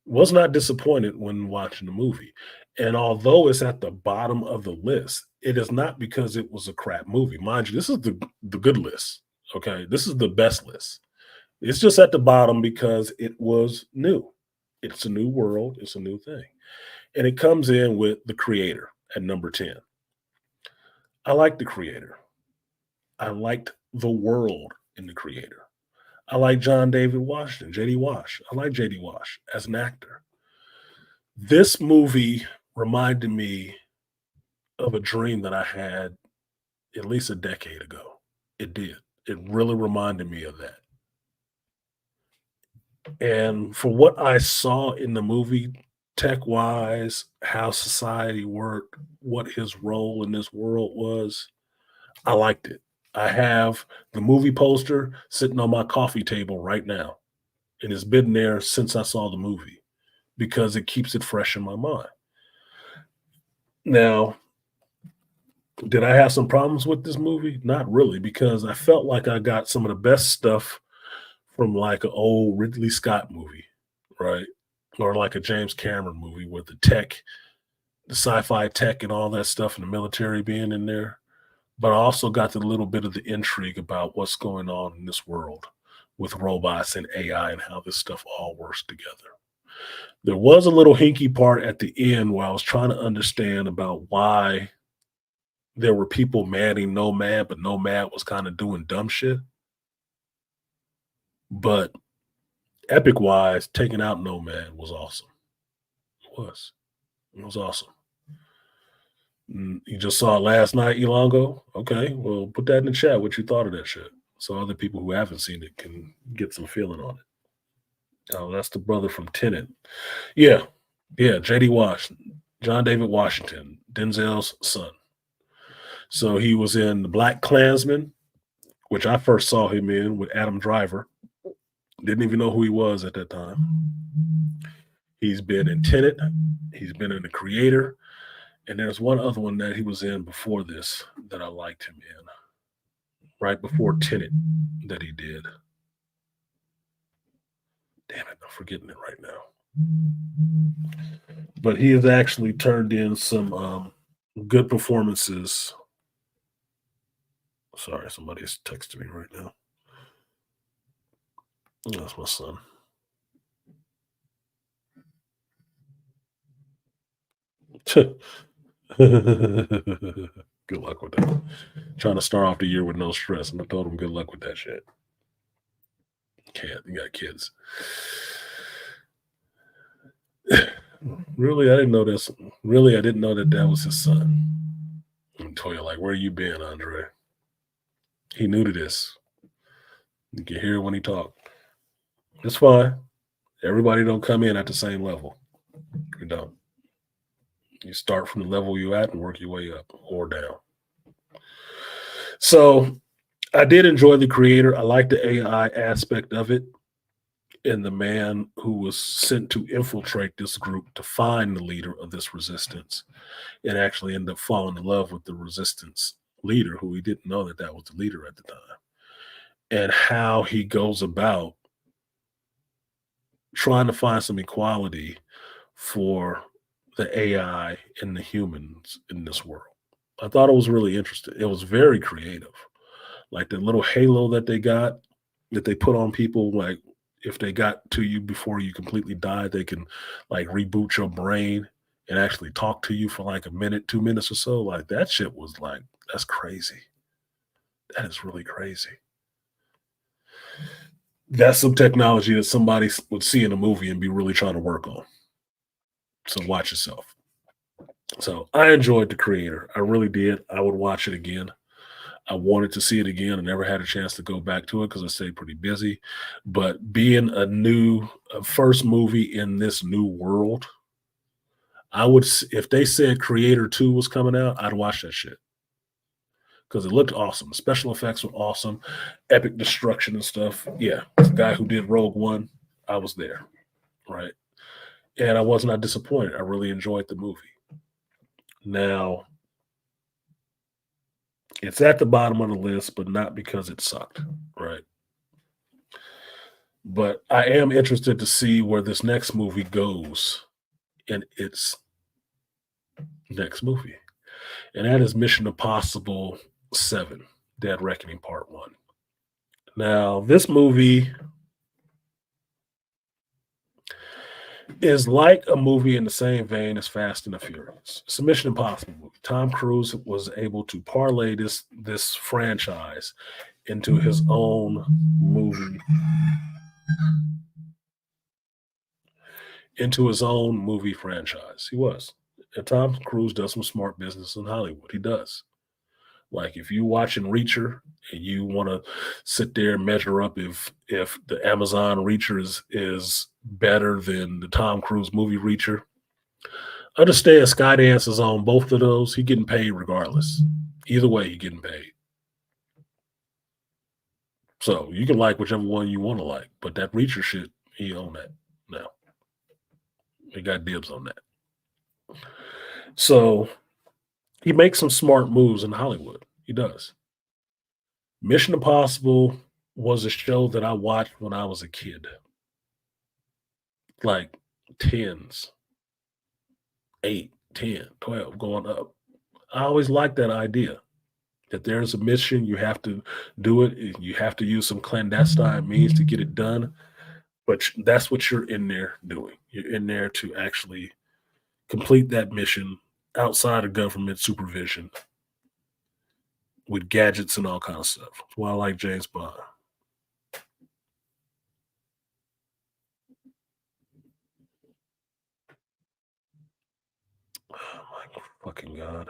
Was not disappointed when watching the movie. And although it's at the bottom of the list, it is not because it was a crap movie. Mind you, this is the good list. Okay. This is the best list. It's just at the bottom because it was new. It's a new world, it's a new thing. And it comes in with The Creator at number 10. I like The Creator. I liked the world in The Creator. I like John David Washington, JD Wash. I like JD Wash as an actor. This movie reminded me of a dream that I had at least a decade ago. It did. It really reminded me of that. And for what I saw in the movie, tech wise, how society worked, what his role in this world was, I liked it. I have the movie poster sitting on my coffee table right now, and it's been there since I saw the movie because it keeps it fresh in my mind. Now, did I have some problems with this movie? Not really, because I felt like I got some of the best stuff from like an old Ridley Scott movie, right? Or like a James Cameron movie with the tech, the sci-fi tech and all that stuff and the military being in there. But I also got the little bit of the intrigue about what's going on in this world with robots and AI and how this stuff all works together. There was a little hinky part at the end where I was trying to understand about why there were people manning Nomad, but Nomad was kind of doing dumb shit. But epic wise, taking out Nomad was awesome. It was. It was awesome. You just saw it last night, Elongo? Okay, well, put that in the chat what you thought of that shit. So other people who haven't seen it can get some feeling on it. Oh, that's the brother from Tenet. Yeah, yeah, JD Wash, John David Washington, Denzel's son. So he was in The Black Klansman, which I first saw him in with Adam Driver. Didn't even know who he was at that time. He's been in Tenet. He's been in The Creator. And there's one other one that he was in before this that I liked him in, right before Tenet that he did. Damn it, I'm forgetting it right now. But he has actually turned in some good performances. Sorry, somebody's texting me right now. That's my son. Good luck with that. Trying to start off the year with no stress, and I told him good luck with that shit. Can't. You got kids. Really, I didn't know this. Really, I didn't know that that was his son. And Toya, like, where you been, Andre? He new to this. You can hear it when he talk. It's fine. Everybody don't come in at the same level. You don't. You start from the level you at and work your way up or down. So I did enjoy The Creator. I like the AI aspect of it, and the man who was sent to infiltrate this group to find the leader of this resistance and actually end up falling in love with the resistance leader, who he didn't know that that was the leader at the time, and how he goes about trying to find some equality for the AI and the humans in this world. I thought it was really interesting. It was very creative. Like the little halo that they got, that they put on people, like if they got to you before you completely died, they can like reboot your brain and actually talk to you for like a minute, 2 minutes or so. Like that shit was like, that's crazy. That is really crazy. That's some technology that somebody would see in a movie and be really trying to work on. So watch yourself. So I enjoyed The Creator. I really did. I would watch it again. I wanted to see it again. I never had a chance to go back to it because I stayed pretty busy. But being a first movie in this new world, I would, if they said Creator 2 was coming out, I'd watch that shit because it looked awesome. The special effects were awesome, epic destruction and stuff. Yeah, the guy who did Rogue One, I was there, right? And I was not disappointed. I really enjoyed the movie. Now, it's at the bottom of the list, but not because it sucked, right? But I am interested to see where this next movie goes in its next movie. And that is Mission Impossible 7, Dead Reckoning Part 1. Now, this movie is like a movie in the same vein as Fast and the Furious. It's a Mission Impossible movie. Tom Cruise was able to parlay this franchise into his own movie, franchise. He was. And Tom Cruise does some smart business in Hollywood. He does. Like if you watching Reacher and you want to sit there and measure up if the Amazon Reacher is better than the Tom Cruise movie Reacher, understand Skydance is on both of those. He getting paid regardless. Either way, he getting paid. So you can like whichever one you want to like, but that Reacher shit, he own that now. He got dibs on that. So he makes some smart moves in Hollywood. He does. Mission Impossible was a show that I watched when I was a kid, like tens, 8, 10, 12, going up. I always liked that idea that there's a mission, you have to do it, you have to use some clandestine means to get it done. But that's what you're in there doing. You're in there to actually complete that mission outside of government supervision with gadgets and all kinds of stuff. That's why I like James Bond. Oh my fucking God.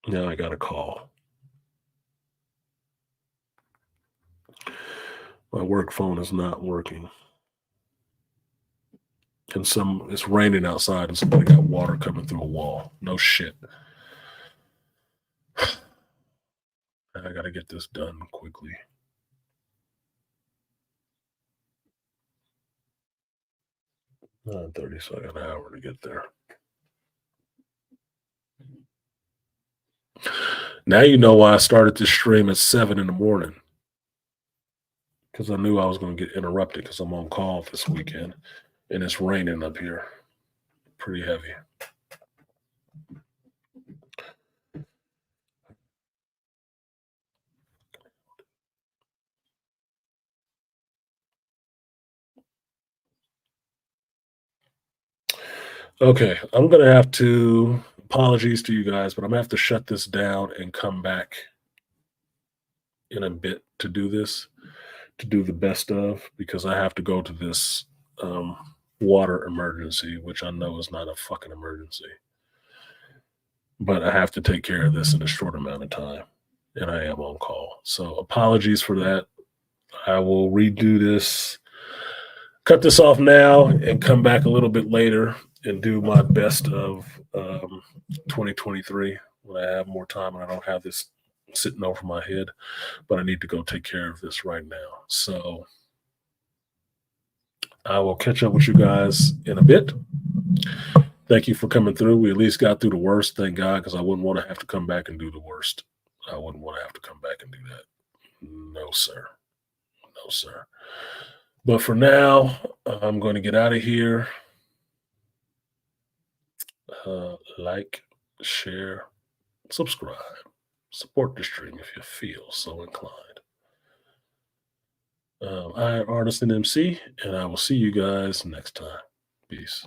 Now I got a call. My work phone is not working. And it's raining outside and somebody got water coming through a wall. No shit. I got to get this done quickly. 9:30, so I got an hour to get there. Now you know why I started this stream at 7 in the morning, because I knew I was going to get interrupted because I'm on call this weekend and it's raining up here pretty heavy. Okay, I'm going to have to, apologies to you guys, but I'm going to have to shut this down and come back in a bit to do this, to do the best of, because I have to go to this um, water emergency, which I know is not a fucking emergency. But I have to take care of this in a short amount of time, and I am on call. So apologies for that. I will redo this, cut this off now, and come back a little bit later and do my best of 2023 when I have more time and I don't have this sitting over my head. But I need to go take care of this right now. So I will catch up with you guys in a bit. Thank you for coming through. We at least got through the worst, thank God, because I wouldn't want to have to come back and do the worst. I wouldn't want to have to come back and do that. No, sir. No, sir. But for now, I'm going to get out of here. Like, share, subscribe, support the stream if you feel so inclined. I am artisanmc, and I will see you guys next time. Peace.